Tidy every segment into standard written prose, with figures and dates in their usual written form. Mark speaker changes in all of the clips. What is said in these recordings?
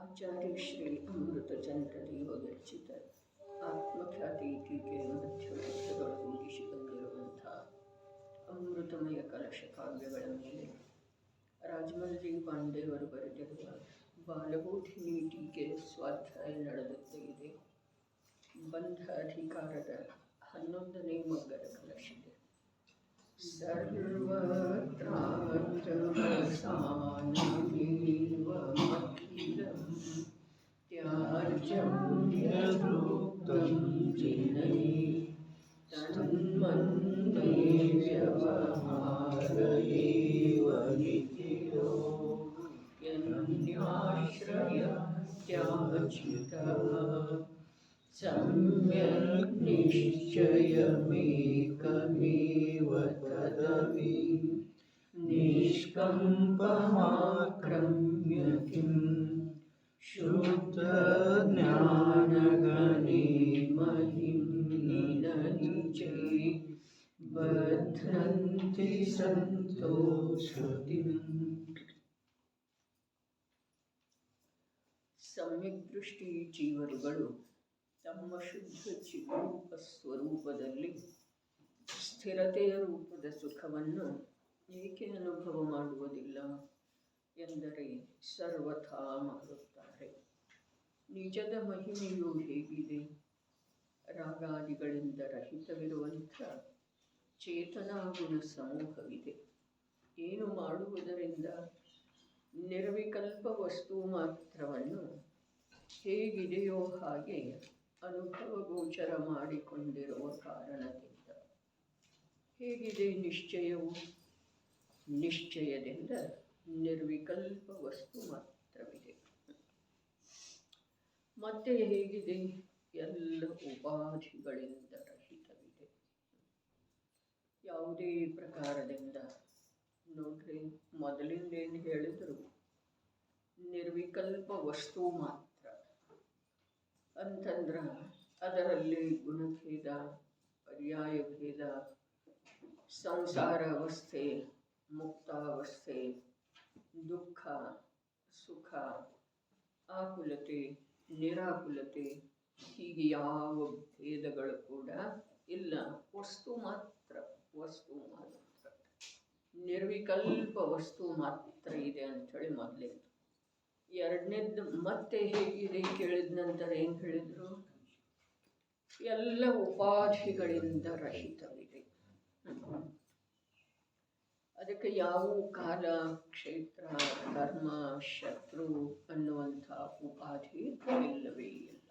Speaker 1: ಆಚಾರ್ಯ ಶ್ರೀ ಅಮೃತಚಂದ್ರದೇವ ವಿರಚಿತ ಆತ್ಮಖ್ಯಾತಿ ಟೀಕೆಯ ಮಧ್ಯಮಂತ್ರದೊಳಗೂಡಿಸಿ ಬಂದಿರುವಂಥ ಅಮೃತಮಯ ಕಲಶ ಕಾವ್ಯಗಳ ಮೇಲೆ ರಾಜಮಲ್ಜಿ ಪಾಂಡೆಯವರು ಬರೆದಿರುವ ಬಾಲಬೋಧಿನಿ ಟೀಕೆ ಸ್ವಾಧ್ಯಾಯ ನಡೆದುತ್ತೇ ಇದೆ. ಬಂಧ ಅಧಿಕಾರದ 11ನೇ ಮಗ್ಗದ ಕಲಶಿದೆ. ಸರ್ವತ್ರಾಂತಮಸಾನಮೇವಮಖಿಲಂ ತ್ಯಾಜ್ಯಂ ಯದೃಕ್ತಂ ಜಿನೈ ತನ್ಮನ್ಮೇ ವ್ಯವಹಾರ ಏವ ನಿಖಿಲೋ ಯನ್ಯಾಶ್ರಯ ತ್ಯಾಜಿತಃ सम्यक् निश्चयमेकमेव तदपि निष्कम्पमाक्रम्य किं शुद्धज्ञानगणे महिं निननिचे बध्नन्ति सन्तो श्रुतिम्. ಸಮ್ಯಕ್ ದೃಷ್ಟಿ ಜೀವರುಗಳು ತಮ್ಮ ಶುದ್ಧ ಚಿದ್ರೂಪ ಸ್ವರೂಪದಲ್ಲಿ ಸ್ಥಿರತೆಯ ರೂಪದ ಸುಖವನ್ನು ಏಕೆ ಅನುಭವ ಮಾಡುವುದಿಲ್ಲ ಎಂದರೆ ಸರ್ವಥಾ ಮಾಡುತ್ತಾರೆ. ನಿಜದ ಮಹಿಮೆಯು ಹೇಗಿದೆ? ರಾಗಾದಿಗಳಿಂದ ರಹಿತವಿರುವಂಥ ಚೇತನಾ ಗುಣ ಸಮೂಹವಿದೆ. ಏನು ಮಾಡುವುದರಿಂದ ನಿರ್ವಿಕಲ್ಪ ವಸ್ತು ಮಾತ್ರವನ್ನು ಹೇಗಿದೆಯೋ ಹಾಗೆ ಅನುಭವ ಗೋಚರ ಮಾಡಿಕೊಂಡಿರುವ ಕಾರಣದಿಂದ. ಹೇಗಿದೆ ನಿಶ್ಚಯವು? ನಿಶ್ಚಯದಿಂದ ನಿರ್ವಿಕಲ್ಪ ವಸ್ತು ಮಾತ್ರವಿದೆ. ಮತ್ತೆ ಹೇಗಿದೆ? ಎಲ್ಲ ಉಪಾಧಿಗಳಿಂದ ರಹಿತವಿದೆ. ಯಾವುದೇ ಪ್ರಕಾರದಿಂದ ನೋಡ್ರಿ, ಮೊದಲಿಂದೇನು ಹೇಳಿದರು? ನಿರ್ವಿಕಲ್ಪ ವಸ್ತು ಮಾತ್ರ ಅಂತಂದ್ರೆ ಅದರಲ್ಲಿ ಗುಣಭೇದ, ಪರ್ಯಾಯ ಭೇದ, ಸಂಸಾರ ಅವಸ್ಥೆ, ಮುಕ್ತಾವಸ್ಥೆ, ದುಃಖ, ಸುಖ, ಆಕುಲತೆ, ನಿರಾಕುಲತೆ, ಹೀಗೆ ಯಾವ ಭೇದಗಳು ಕೂಡ ಇಲ್ಲ. ವಸ್ತು ಮಾತ್ರ, ವಸ್ತು ಮಾತ್ರ, ನಿರ್ವಿಕಲ್ಪ ವಸ್ತು ಮಾತ್ರ ಇದೆ ಅಂಥೇಳಿ ಮೊದಲೇದು. ಎರಡನೇದ್ದು ಮತ್ತೆ ಹೇಗಿದೆ ಕೇಳಿದ ನಂತರ ಏನು ಹೇಳಿದರು? ಎಲ್ಲ ಉಪಾಧಿಗಳಿಂದ ರಹಿತವಿದೆ. ಅದಕ್ಕೆ ಯಾವ ಕಾಲ, ಕ್ಷೇತ್ರ, ಕರ್ಮ, ಶತ್ರು ಅನ್ನುವಂಥ ಉಪಾಧಿ ಇಲ್ಲವೇ ಇಲ್ಲ.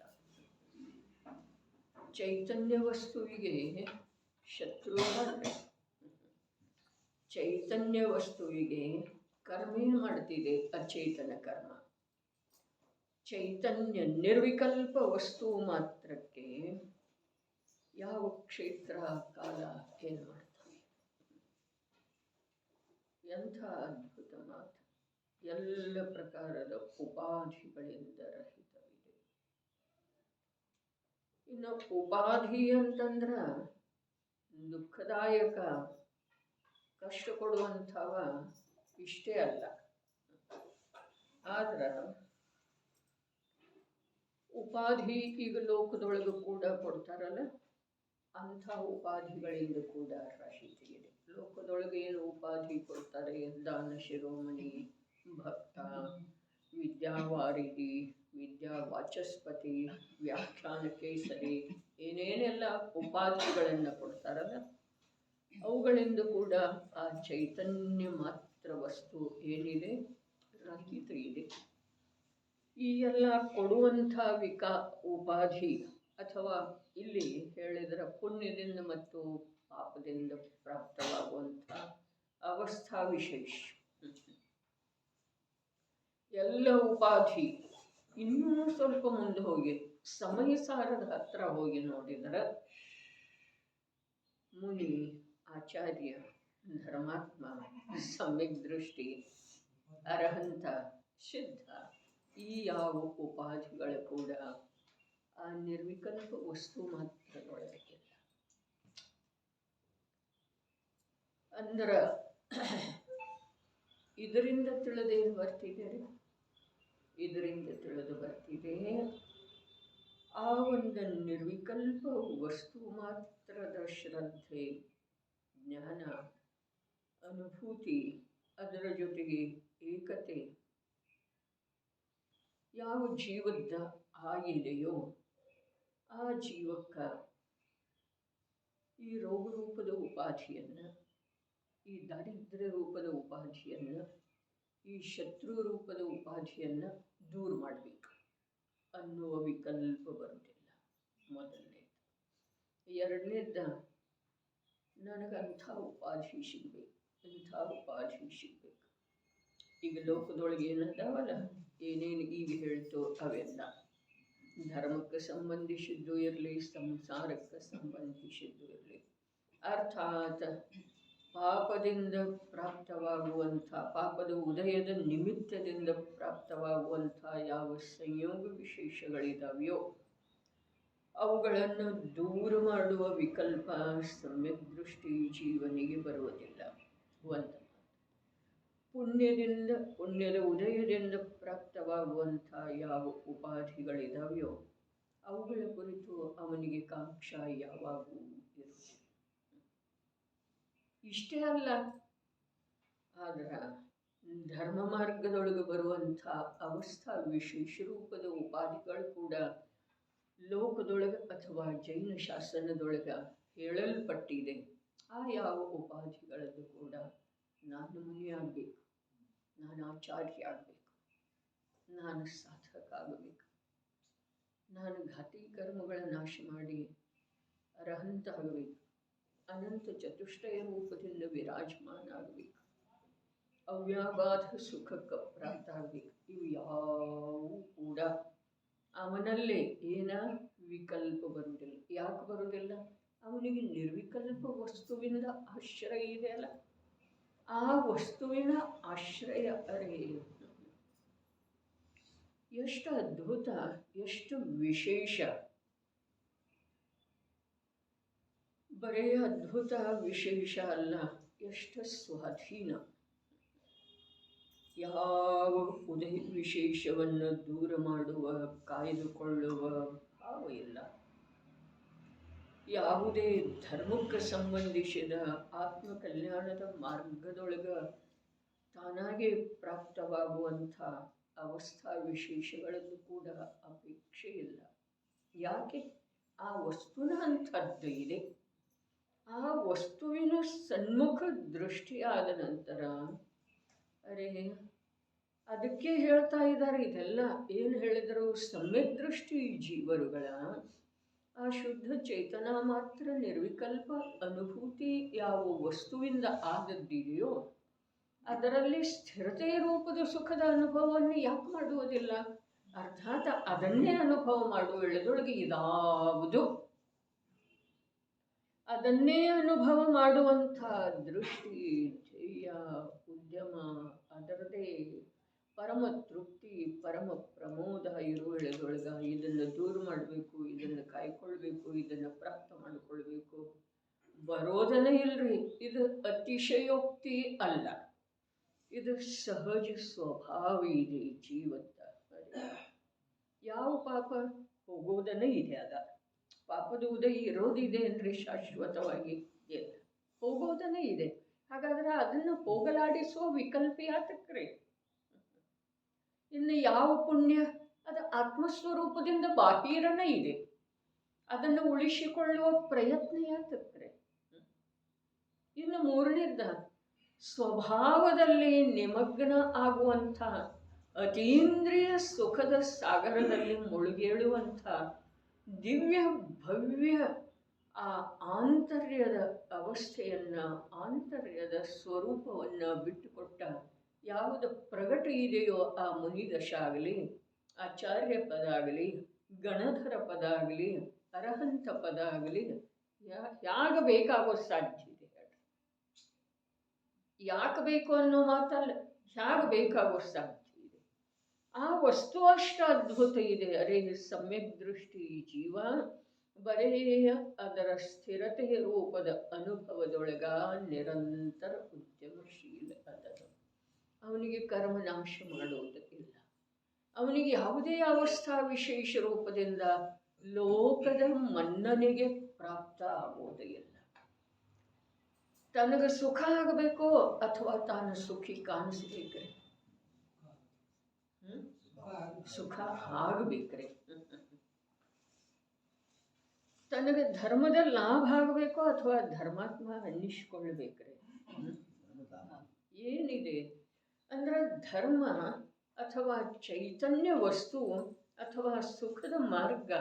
Speaker 1: ಚೈತನ್ಯ ವಸ್ತುವಿಗೆ ಶತ್ರು ಅಂದರೆ ಚೈತನ್ಯ ವಸ್ತುವಿಗೆ ಕರ್ಮ ಏನು ಮಾಡ್ತಿದೆ? ಅಚೇತನ ಕರ್ಮ. ಚೈತನ್ಯ ನಿರ್ವಿಕಲ್ಪ ವಸ್ತು ಮಾತ್ರಕ್ಕೆ ಯಾವ ಕ್ಷೇತ್ರ, ಕಾಲ ಏನು ಮಾಡ್ತವೆ? ಎಂಥ ಅದ್ಭುತ ಮಾತು! ಎಲ್ಲ ಪ್ರಕಾರದ ಉಪಾಧಿಗಳಿಂದ ರಹಿತವಿದೆ. ಇನ್ನು ಉಪಾಧಿ ಅಂತಂದ್ರೆ ದುಃಖದಾಯಕ, ಕಷ್ಟ ಕೊಡುವಂಥವ ಇಷ್ಟೇ ಅಲ್ಲ. ಆದ್ರೆ ಉಪಾಧಿ ಈಗ ಲೋಕದೊಳಗೆ ಕೂಡ ಕೊಡ್ತಾರಲ್ಲ, ಅಂಥ ಉಪಾಧಿಗಳಿಂದ ಕೂಡ ರಹಿತ ಇದೆ. ಲೋಕದೊಳಗೆ ಏನು ಉಪಾಧಿ ಕೊಡ್ತಾರೆ? ದಾನ ಶಿರೋಮಣಿ, ಭಕ್ತ, ವಿದ್ಯಾವಾರಿಧಿ, ವಿದ್ಯಾವಾಚಸ್ಪತಿ, ವ್ಯಾಖ್ಯಾನ ಕೇಸರಿ, ಏನೇನೆಲ್ಲ ಉಪಾಧಿಗಳನ್ನು ಕೊಡ್ತಾರಲ್ಲ, ಅವುಗಳಿಂದ ಕೂಡ ಆ ಚೈತನ್ಯ ಮಾತ್ರ ವಸ್ತು ಏನಿದೆ? ರಹಿತ ಇದೆ. ಈ ಎಲ್ಲ ಕೊಡುವಂಥ ಉಪಾಧಿ ಅಥವಾ ಇಲ್ಲಿ ಹೇಳಿದರೆ ಪುಣ್ಯದಿಂದ ಮತ್ತು ಪಾಪದಿಂದ ಪ್ರಾಪ್ತವಾಗುವಂಥ ಅವಸ್ಥಾ ವಿಶೇಷ ಎಲ್ಲ ಉಪಾಧಿ. ಇನ್ನೂ ಸ್ವಲ್ಪ ಮುಂದೆ ಹೋಗಿ ಸಮಯ ಸಾರದ ಹತ್ರ ಹೋಗಿ ನೋಡಿದರೆ ಮುನಿ, ಆಚಾರ್ಯ, ಧರ್ಮಾತ್ಮ, ಸಮ್ಯಕ್ ದೃಷ್ಟಿ, ಅರಹಂತ, ಸಿದ್ಧ, ಈ ಯಾವ ಉಪಾಧಿಗಳು ಕೂಡ ಆ ನಿರ್ವಿಕಲ್ಪ ವಸ್ತು ಮಾತ್ರದೊಳಗಿಲ್ಲ. ಅಂದ್ರೆ ಇದರಿಂದ ತಿಳಿದೇನು ಬರ್ತಿದೆ? ಇದರಿಂದ ತಿಳಿದು ಬರ್ತಿದೆ, ಆ ಒಂದು ನಿರ್ವಿಕಲ್ಪ ವಸ್ತು ಮಾತ್ರದ ಶ್ರದ್ಧೆ, ಜ್ಞಾನ, ಅನುಭೂತಿ, ಅದರ ಜೊತೆಗೆ ಏಕತೆ ಯಾವ ಜೀವದ ಆಗಿದೆಯೋ ಆ ಜೀವಕ್ಕೆ ಈ ರೋಗರೂಪದ ಉಪಾಧಿಯನ್ನು, ಈ ದಾರಿದ್ರ್ಯ ರೂಪದ ಉಪಾಧಿಯನ್ನು, ಈ ಶತ್ರು ರೂಪದ ಉಪಾಧಿಯನ್ನು ದೂರ ಮಾಡಬೇಕು ಅನ್ನುವ ವಿಕಲ್ಪ ಬರುವುದಿಲ್ಲ. ಮೊದಲನೇದು. ಎರಡನೇದ, ನನಗಂಥ ಉಪಾಧಿ ಸಿಗಬೇಕು, ಇಂಥ ಉಪಾಧಿ ಸಿಗಬೇಕು. ಈಗ ಲೋಕದೊಳಗೆ ಏನದಾವಲ್ಲ, ಏನೇನು ಈಗ ಹೇಳ್ತೋ ಅವೆಲ್ಲ ಧರ್ಮಕ್ಕೆ ಸಂಬಂಧಿಸಿದ್ದು ಇರಲಿ, ಸಂಸಾರಕ್ಕೆ ಸಂಬಂಧಿಸಿದ್ದು ಇರಲಿ, ಅರ್ಥಾತ್ ಪಾಪದಿಂದ ಪ್ರಾಪ್ತವಾಗುವಂಥ, ಪಾಪದ ಉದಯದ ನಿಮಿತ್ತದಿಂದ ಪ್ರಾಪ್ತವಾಗುವಂಥ ಯಾವ ಸಂಯೋಗ ವಿಶೇಷಗಳಿದಾವೆಯೋ ಅವುಗಳನ್ನು ದೂರ ಮಾಡುವ ವಿಕಲ್ಪ ಸಮ್ಯಕ್ ದೃಷ್ಟಿ ಜೀವನಿಗೆ ಬರುವುದಿಲ್ಲ. ಒಂದು ಪುಣ್ಯದ ಉದಯದಿಂದ ಪ್ರಾಪ್ತವಾಗುವಂಥ ಯಾವ ಉಪಾಧಿಗಳಿದಾವೆಯೋ ಅವುಗಳ ಕುರಿತು ಅವನಿಗೆ ಕಾಂಕ್ಷ ಯಾವಾಗೂ ಇರುವುದಿಲ್ಲ. ಇಷ್ಟೇ ಅಲ್ಲ, ಆದ್ರೆ ಧರ್ಮ ಮಾರ್ಗದೊಳಗೆ ಬರುವಂಥ ಅವಸ್ಥಾ ವಿಶೇಷ ರೂಪದ ಉಪಾಧಿಗಳು ಕೂಡ ಲೋಕದೊಳಗೆ ಅಥವಾ ಜೈನ ಶಾಸನದೊಳಗೆ ಹೇಳಲ್ಪಟ್ಟಿದೆ. ಆ ಯಾವ ಉಪಾಧಿಗಳದ್ದು ಕೂಡ ನಾನು ಮುನಿ ಆಗಬೇಕು, ನಾನು ಆಚಾರ್ಯ ಆಗಬೇಕು, ನಾನು ಸಾಧಕ ಆಗಬೇಕು, ನಾನು ಘಾತಿ ಕರ್ಮಗಳ ನಾಶ ಮಾಡಿ ಅರ್ಹಂತ ಆಗಬೇಕು, ಅನಂತ ಚತುಷ್ಟಯ ರೂಪದಿಂದ ವಿರಾಜಮಾನ ಆಗಬೇಕು, ಅವ್ಯಾಬಾಧ ಸುಖಕ್ಕೆ ಪ್ರಾಪ್ತ ಆಗಬೇಕು. ಇವು ಯಾವೂ ಕೂಡ ಅವನಲ್ಲೇ ಏನ ವಿಕಲ್ಪ ಬರುವುದಿಲ್ಲ. ಯಾಕೆ ಬರುವುದಿಲ್ಲ? ಅವನಿಗೆ ನಿರ್ವಿಕಲ್ಪ ವಸ್ತುವಿಂದ ಆಶ್ರಯ ಇದೆ ಅಲ್ಲ, ಆ ವಸ್ತುವಿನ ಆಶ್ರಯ. ಅರೇ ಎಷ್ಟು ಅದ್ಭುತ, ಎಷ್ಟು ವಿಶೇಷ! ಬರೇ ಅದ್ಭುತ ವಿಶೇಷ ಅಲ್ಲ, ಎಷ್ಟು ಸ್ವಾಧೀನ. ಯಾವ ಉದಯ ವಿಶೇಷವನ್ನು ದೂರ ಮಾಡುವ, ಕಾಯ್ದುಕೊಳ್ಳುವ ಭಾವ ಇಲ್ಲ. ಯಾವುದೇ ಧರ್ಮಕ್ಕೆ ಸಂಬಂಧಿಸಿದ ಆತ್ಮ ಕಲ್ಯಾಣದ ಮಾರ್ಗದೊಳಗೆ ತಾನಾಗೆ ಪ್ರಾಪ್ತವಾಗುವಂಥ ಅವಸ್ಥಾ ವಿಶೇಷಗಳನ್ನು ಕೂಡ ಅಪೇಕ್ಷೆ ಇಲ್ಲ. ಯಾಕೆ? ಆ ವಸ್ತುನ ಅಂಥದ್ದು ಇದೆ. ಆ ವಸ್ತುವಿನ ಸನ್ಮುಖ ದೃಷ್ಟಿಯಾದ ನಂತರ ಅರೇ ಅದಕ್ಕೆ ಹೇಳ್ತಾ ಇದ್ದಾರೆ ಇದೆಲ್ಲ. ಏನು ಹೇಳಿದರು? ಸಮ್ಯಕ್ ದೃಷ್ಟಿ ಜೀವರುಗಳ ಆ ಶುದ್ಧ ಚೇತನ ಮಾತ್ರ ನಿರ್ವಿಕಲ್ಪ ಅನುಭೂತಿ ಯಾವ ವಸ್ತುವಿಂದ ಆದದ್ದಿದೆಯೋ ಅದರಲ್ಲಿ ಸ್ಥಿರತೆ ರೂಪದ ಸುಖದ ಅನುಭವವನ್ನು ಯಾಕೆ ಮಾಡುವುದಿಲ್ಲ? ಅರ್ಥಾತ್ ಅದನ್ನೇ ಅನುಭವ ಮಾಡುವ ವೇಳೆದೊಳಗೆ ಇದಾವುದು ಅದನ್ನೇ ಅನುಭವ ಮಾಡುವಂಥ ದೃಷ್ಟಿ, ಧ್ಯೇಯ, ಉದ್ಯಮ, ಅದರದೇ ಪರಮ ತೃಪ್ತಿ, ಪರಮ ಪ್ರಮೋದ ಇರುವ ವೇಳೆದೊಳಗೆ ಇದನ್ನು ದೂರ ಮಾಡಬೇಕು, ಇದನ್ನು ಕಾಯ್ಕೊಳ್ಬೇಕು, ಇದನ್ನು ಪ್ರಾಪ್ತ ಮಾಡಿಕೊಳ್ಬೇಕು ಬರೋದನೇ ಇಲ್ರಿ. ಇದು ಅತಿಶಯೋಕ್ತಿ ಅಲ್ಲ, ಇದು ಸಹಜ ಸ್ವಭಾವ ಇದೆ ಜೀವದ. ಯಾವ ಪಾಪ ಹೋಗೋದನ್ನೇ ಇದೆ. ಅದ ಪಾಪದ ಉದಯ ಇರೋದಿದೆ ಅಂದರೆ ಶಾಶ್ವತವಾಗಿ ಇಲ್ಲ, ಹೋಗೋದನ್ನೇ ಇದೆ. ಹಾಗಾದ್ರೆ ಅದನ್ನು ಹೋಗಲಾಡಿಸುವ ವಿಕಲ್ಪ ಯಾತಕ್ರಿ? ಇನ್ನು ಯಾವ ಪುಣ್ಯ? ಅದು ಆತ್ಮಸ್ವರೂಪದಿಂದ ಬಾಹಿರನೇ ಇದೆ, ಅದನ್ನು ಉಳಿಸಿಕೊಳ್ಳುವ ಪ್ರಯತ್ನ ಯಾತಕ್ರಿ? ಇನ್ನು ಮೂರನೇದ, ಸ್ವಭಾವದಲ್ಲಿ ನಿಮಗ್ನ ಆಗುವಂಥ ಅತೀಂದ್ರಿಯ ಸುಖದ ಸಾಗರದಲ್ಲಿ ಮುಳುಗೇಳುವಂಥ ದಿವ್ಯ ಭವ್ಯ ಆ ಆಂತರ್ಯದ ಅವಸ್ಥೆಯನ್ನು, ಆಂತರ್ಯದ ಸ್ವರೂಪವನ್ನು ಬಿಟ್ಟುಕೊಟ್ಟ ಯಾವುದು ಪ್ರಗಟ ಇದೆಯೋ ಆ ಮುನಿದಶ ಆಗಲಿ, ಆಚಾರ್ಯ ಪದ ಆಗಲಿ, ಗಣಧರ ಪದ ಆಗಲಿ, ಅರಹಂತ ಪದ ಆಗಲಿ ಯಾಕೆ ಬೇಕಾಗೋ ಸಾಧ್ಯ ಇದೆ? ಯಾಕೆ ಬೇಕು ಅನ್ನೋ ಮಾತಲ್ಲ, ಹೇಗೆ ಬೇಕಾಗೋ ಸಾಧ್ಯ ಇದೆ. ಆ ವಸ್ತು ಅಷ್ಟು ಅದ್ಭುತ ಇದೆ. ಅರೇ ಸಮ್ಯಕ್ ದೃಷ್ಟಿ ಜೀವ ಬರೇ ಅದರ ಸ್ಥಿರತೆಯ ರೂಪದ ಅನುಭವದೊಳಗ ನಿರಂತರ ಉದ್ಯಮಶೀಲ ಅದನ್ನು ಅವನಿಗೆ ಕರ್ಮನಾಶ ಮಾಡುವುದಿಲ್ಲ. ಅವನಿಗೆ ಯಾವುದೇ ಅವಸ್ಥಾ ವಿಶೇಷ ರೂಪದಿಂದ ಲೋಕದ ಮನ್ನಣೆಗೆ ಪ್ರಾಪ್ತ ಆಗುವುದೇ ಇಲ್ಲ. ತನಗೆ ಸುಖ ಆಗಬೇಕೋ ಅಥವಾ ತಾನು ಸುಖಿ ಕಾಣಿಸ್ಬೇಕ್ರಿ? ಸುಖ ಆಗಬೇಕ್ರಿ. ತನಗೆ ಧರ್ಮದ ಲಾಭ ಆಗಬೇಕೋ ಅಥವಾ ಧರ್ಮಾತ್ಮ ಅನ್ನಿಸ್ಕೊಳ್ಬೇಕ್ರಿ? ಏನಿದೆ ಅಂದ್ರೆ ಧರ್ಮ ಅಥವಾ ಚೈತನ್ಯ ವಸ್ತು ಅಥವಾ ಸುಖದ ಮಾರ್ಗ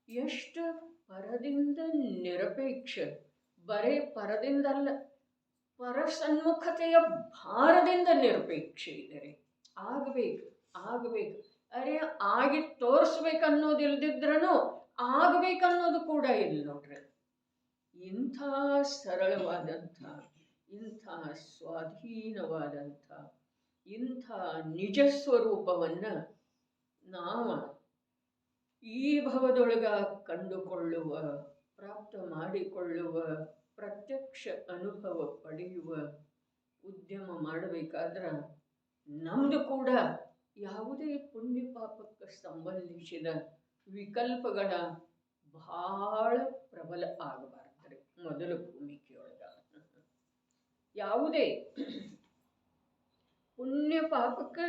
Speaker 1: ಎಷ್ಟು ಪರದಿಂದ ನಿರಪೇಕ್ಷ, ಬರೇ ಪರದಿಂದಲ್ಲ, ಪರಸನ್ಮುಖತೆಯ ಭಾರದಿಂದ ನಿರಪೇಕ್ಷ ಇದೆ ರೀ. ಆಗಬೇಕು ಆಗಬೇಕು, ಅರೆ ಆಗಿ ತೋರಿಸ್ಬೇಕನ್ನೋದಿಲ್ದಿದ್ರೂ ಆಗಬೇಕನ್ನೋದು ಕೂಡ ಇಲ್ಲ ನೋಡ್ರಿ. ಇಂಥ ಸರಳವಾದಂಥ, ಇಂಥ ಸ್ವಾಧೀನವಾದಂಥ, ಇಂಥ ನಿಜ ಸ್ವರೂಪವನ್ನು ನಾವು ಈ ಭವದೊಳಗ ಕಂಡುಕೊಳ್ಳುವ, ಪ್ರಾಪ್ತ ಮಾಡಿಕೊಳ್ಳುವ, ಪ್ರತ್ಯಕ್ಷ ಅನುಭವ ಪಡೆಯುವ ಉದ್ಯಮ ಮಾಡಬೇಕಾದ್ರೆ ನಮ್ಮದು ಕೂಡ ಯಾವುದೇ ಪುಣ್ಯ ಪಾಪಕ್ಕೆ ಸಂಬಂಧಿಸಿದ ವಿಕಲ್ಪಗಳ ಬಹಳ ಪ್ರಬಲ ಆಗಬಾರ್ದು. ಮೊದಲು ಭೂಮಿಕೆಯೊಳಗ ಯಾವುದೇ ಪುಣ್ಯ ಪಾಪಕ್ಕೆ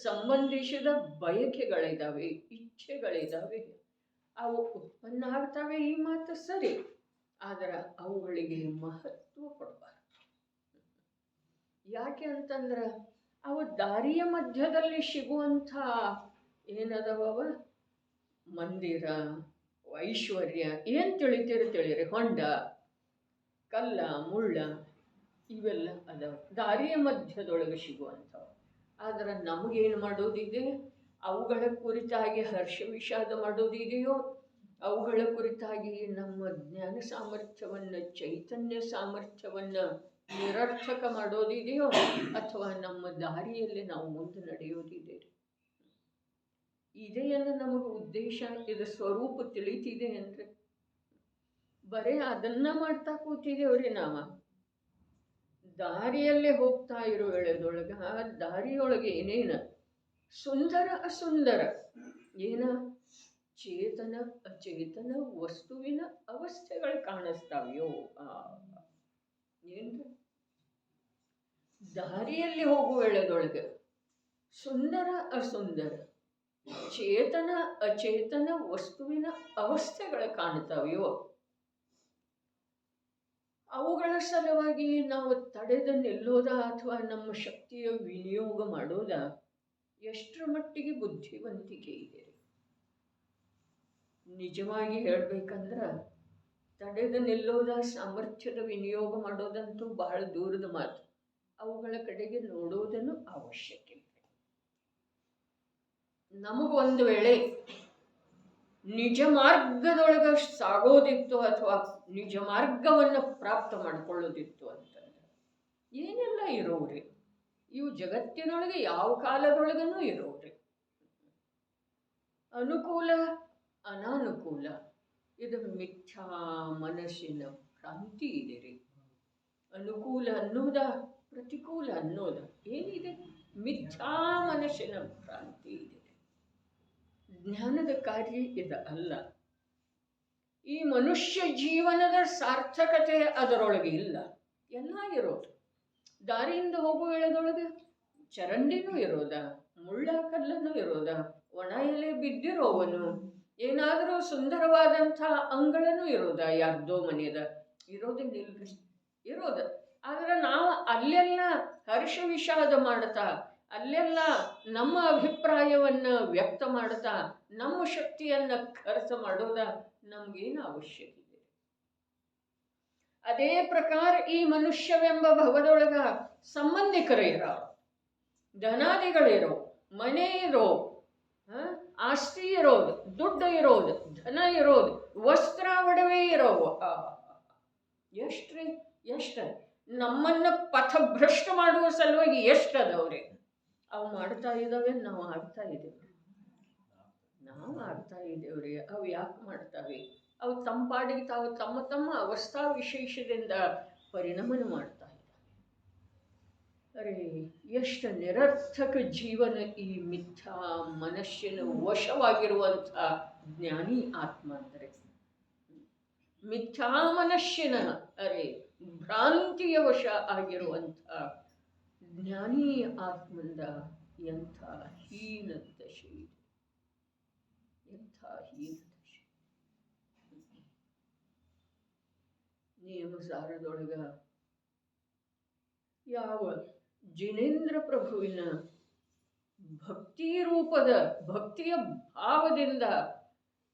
Speaker 1: ಸಂಬಂಧಿಸಿದ ಬಯಕೆಗಳಿದ್ದಾವೆ, ಇಚ್ಛೆಗಳಿದ್ದಾವೆ, ಅವು ಉತ್ಪನ್ನ ಆಗ್ತವೆ. ಈ ಮಾತು ಸರಿ, ಆದರೆ ಅವುಗಳಿಗೆ ಮಹತ್ವ ಕೊಡಬಾರ್ದು. ಯಾಕೆ ಅಂತಂದ್ರೆ ಅವು ದಾರಿಯ ಮಧ್ಯದಲ್ಲಿ ಸಿಗುವಂಥ ಏನದವ ಮಂದಿರ, ಐಶ್ವರ್ಯ, ಏನು ತಿಳಿರಿ, ಹೊಂಡ, ಕಲ್ಲ, ಮುಳ್ಳ, ಇವೆಲ್ಲ ಅದಾವ ದಾರಿಯ ಮಧ್ಯದೊಳಗೆ ಸಿಗುವಂಥವು. ಆದರೆ ನಮಗೇನು ಮಾಡೋದಿದೆ? ಅವುಗಳ ಕುರಿತಾಗಿ ಹರ್ಷ ವಿಷಾದ ಮಾಡೋದಿದೆಯೋ, ಅವುಗಳ ಕುರಿತಾಗಿ ನಮ್ಮ ಜ್ಞಾನ ಸಾಮರ್ಥ್ಯವನ್ನು, ಚೈತನ್ಯ ಸಾಮರ್ಥ್ಯವನ್ನು ನಿರರ್ಥಕ ಮಾಡೋದಿದೆಯೋ, ಅಥವಾ ನಮ್ಮ ದಾರಿಯಲ್ಲಿ ನಾವು ಮುಂದೆ ನಡೆಯೋದಿದೆ? ಇದೆಯನ್ನು ನಮಗೆ ಉದ್ದೇಶ, ಇದು ಸ್ವರೂಪ ತಿಳಿತಿದೆ ಅಂದರೆ ಬರೀ ಅದನ್ನ ಮಾಡ್ತಾ ಕೂತಿದ್ದೇವ್ರಿ ನಾವು. ದಾರಿಯಲ್ಲೇ ಹೋಗ್ತಾ ಇರೋ ವೇಳೆದೊಳಗ ದಾರಿಯೊಳಗೆ ಏನೇನು ಸುಂದರ ಅಸುಂದರ, ಏನ ಚೇತನ ಅಚೇತನ ವಸ್ತುವಿನ ಅವಸ್ಥೆಗಳು ಕಾಣಿಸ್ತಾವೆಯೋ, ಏನು ದಾರಿಯಲ್ಲಿ ಹೋಗುವ ವೇಳೆದೊಳಗೆ ಸುಂದರ ಅಸುಂದರ, ಚೇತನ ಅಚೇತನ ವಸ್ತುವಿನ ಅವಸ್ಥೆಗಳು ಕಾಣ್ತಾವೆಯೋ, ಅವುಗಳ ಸಲುವಾಗಿ ನಾವು ತಡೆದು ನಿಲ್ಲೋದ ಅಥವಾ ನಮ್ಮ ಶಕ್ತಿಯ ವಿನಿಯೋಗ ಮಾಡೋದ ಎಷ್ಟರ ಮಟ್ಟಿಗೆ ಬುದ್ಧಿವಂತಿಕೆ ಇದೆ? ನಿಜವಾಗಿ ಹೇಳ್ಬೇಕಂದ್ರೆ ತಡೆದು ನಿಲ್ಲೋದ, ಸಾಮರ್ಥ್ಯದ ವಿನಿಯೋಗ ಮಾಡೋದಂತೂ ಬಹಳ ದೂರದ ಮಾತು. ಅವುಗಳ ಕಡೆಗೆ ನೋಡೋದನ್ನು ಅವಶ್ಯಕ ಇದೆ. ನಮಗೊಂದು ವೇಳೆ ನಿಜ ಮಾರ್ಗದೊಳಗೆ ಸಾಗೋದಿತ್ತು ಅಥವಾ ನಿಜ ಮಾರ್ಗವನ್ನು ಪ್ರಾಪ್ತ ಮಾಡ್ಕೊಳ್ಳೋದಿತ್ತು ಅಂತಂದ್ರೆ ಏನೆಲ್ಲ ಇರೋವ್ರಿ? ಇವು ಜಗತ್ತಿನೊಳಗೆ ಯಾವ ಕಾಲದೊಳಗನೂ ಇರೋವ್ರಿ. ಅನುಕೂಲ ಅನಾನುಕೂಲ, ಇದು ಮಿಥ್ಯಾ ಮನಸ್ಸಿನ ಭ್ರಾಂತಿ ಇದೆ ರೀ. ಅನುಕೂಲ ಅನ್ನೋದ, ಪ್ರತಿಕೂಲ ಅನ್ನೋದ ಏನಿದೆ? ಮಿಥ್ಯಾ ಮನಸ್ಸಿನ ಭ್ರಾಂತಿ ಇದೆ. ಜ್ಞಾನದ ಕಾರ್ಯ ಇದು ಅಲ್ಲ. ಈ ಮನುಷ್ಯ ಜೀವನದ ಸಾರ್ಥಕತೆ ಅದರೊಳಗೆ ಇಲ್ಲ. ಎಲ್ಲ ಇರೋದು ದಾರಿಯಿಂದ ಹೋಗುವ ವೇಳೆದೊಳಗೆ ಚರಂಡಿನೂ ಇರೋದ, ಮುಳ್ಳ ಕಲ್ಲನ್ನು ಇರೋದ, ಒಣ ಎಲೆ ಬಿದ್ದಿರೋವನು, ಏನಾದರೂ ಸುಂದರವಾದಂಥ ಅಂಗಳನೂ ಇರೋದ, ಯಾರ್ದೋ ಮನೆಯದ ಇರೋದಿಲ್ರಿ, ಇರೋದ. ಆದರೆ ನಾವು ಅಲ್ಲೆಲ್ಲ ಹರ್ಷ ವಿಷಾದ ಮಾಡ್ತಾ, ಅಲ್ಲೆಲ್ಲ ನಮ್ಮ ಅಭಿಪ್ರಾಯವನ್ನು ವ್ಯಕ್ತ ಮಾಡ್ತಾ, ನಮ್ಮ ಶಕ್ತಿಯನ್ನು ಖರ್ಚು ಮಾಡೋದ ನಮಗೇನು ಅವಶ್ಯಕ ಇದೆ? ಅದೇ ಪ್ರಕಾರ ಈ ಮನುಷ್ಯವೆಂಬ ಭವದೊಳಗ ಸಂಬಂಧಿಕರು ಇರೋ, ಧನಾದಿಗಳಿರೋ, ಮನೆ ಇರೋ, ಆಸ್ತಿ ಇರೋದು, ದುಡ್ಡು ಇರೋದು, ಧನ ಇರೋದು, ವಸ್ತ್ರ ಒಡವೆ ಇರೋವು, ಎಷ್ಟ್ರಿ ಎಷ್ಟು ನಮ್ಮನ್ನು ಪಥಭ್ರಷ್ಟ ಮಾಡುವ ಸಲುವಾಗಿ ಎಷ್ಟು ಅದಾವ್ರಿ? ಅವು ಮಾಡ್ತಾ ಇದ್ದಾವೆ, ನಾವು ಆಗ್ತಾ ಇದ್ದೇವೆ. ನಾವು ಆಗ್ತಾ ಇದ್ದೇವ್ರಿ. ಅವು ಯಾಕೆ ಮಾಡ್ತಾವೆ? ಅವು ತಮ್ಮ ಪಾಡಿಗೆ ತಾವು ತಮ್ಮ ಅವಸ್ಥಾ ವಿಶೇಷದಿಂದ ಪರಿಣಾಮನ ಮಾಡ್ತಾ ಇದ್ದಾವೆ. ಅರೆ ಎಷ್ಟು ನಿರರ್ಥಕ ಜೀವನ ಈ ಮಿಥ್ಯಾ ಮನಸ್ಸಿನ ವಶವಾಗಿರುವಂಥ ಜ್ಞಾನಿ ಆತ್ಮ ಅಂದರೆ. ಮಿಥ್ಯಾ ಮನಸ್ಸಿನ ಅರೆ ಭ್ರಾಂತಿಯ ವಶ ಆಗಿರುವಂಥ ಜ್ಞಾನಿ ಆತ್ಮಂದ ಎಂಥ ಹೀನ ದಶೆ ಇದೆ, ಎಂಥ ಹೀನ ದಶೆ. ನಿಯಮಸಾರದೊಳಗ ಯಾವ ಜಿನೇಂದ್ರ ಪ್ರಭುವಿನ ಭಕ್ತಿ ರೂಪದ ಭಕ್ತಿಯ ಭಾವದಿಂದ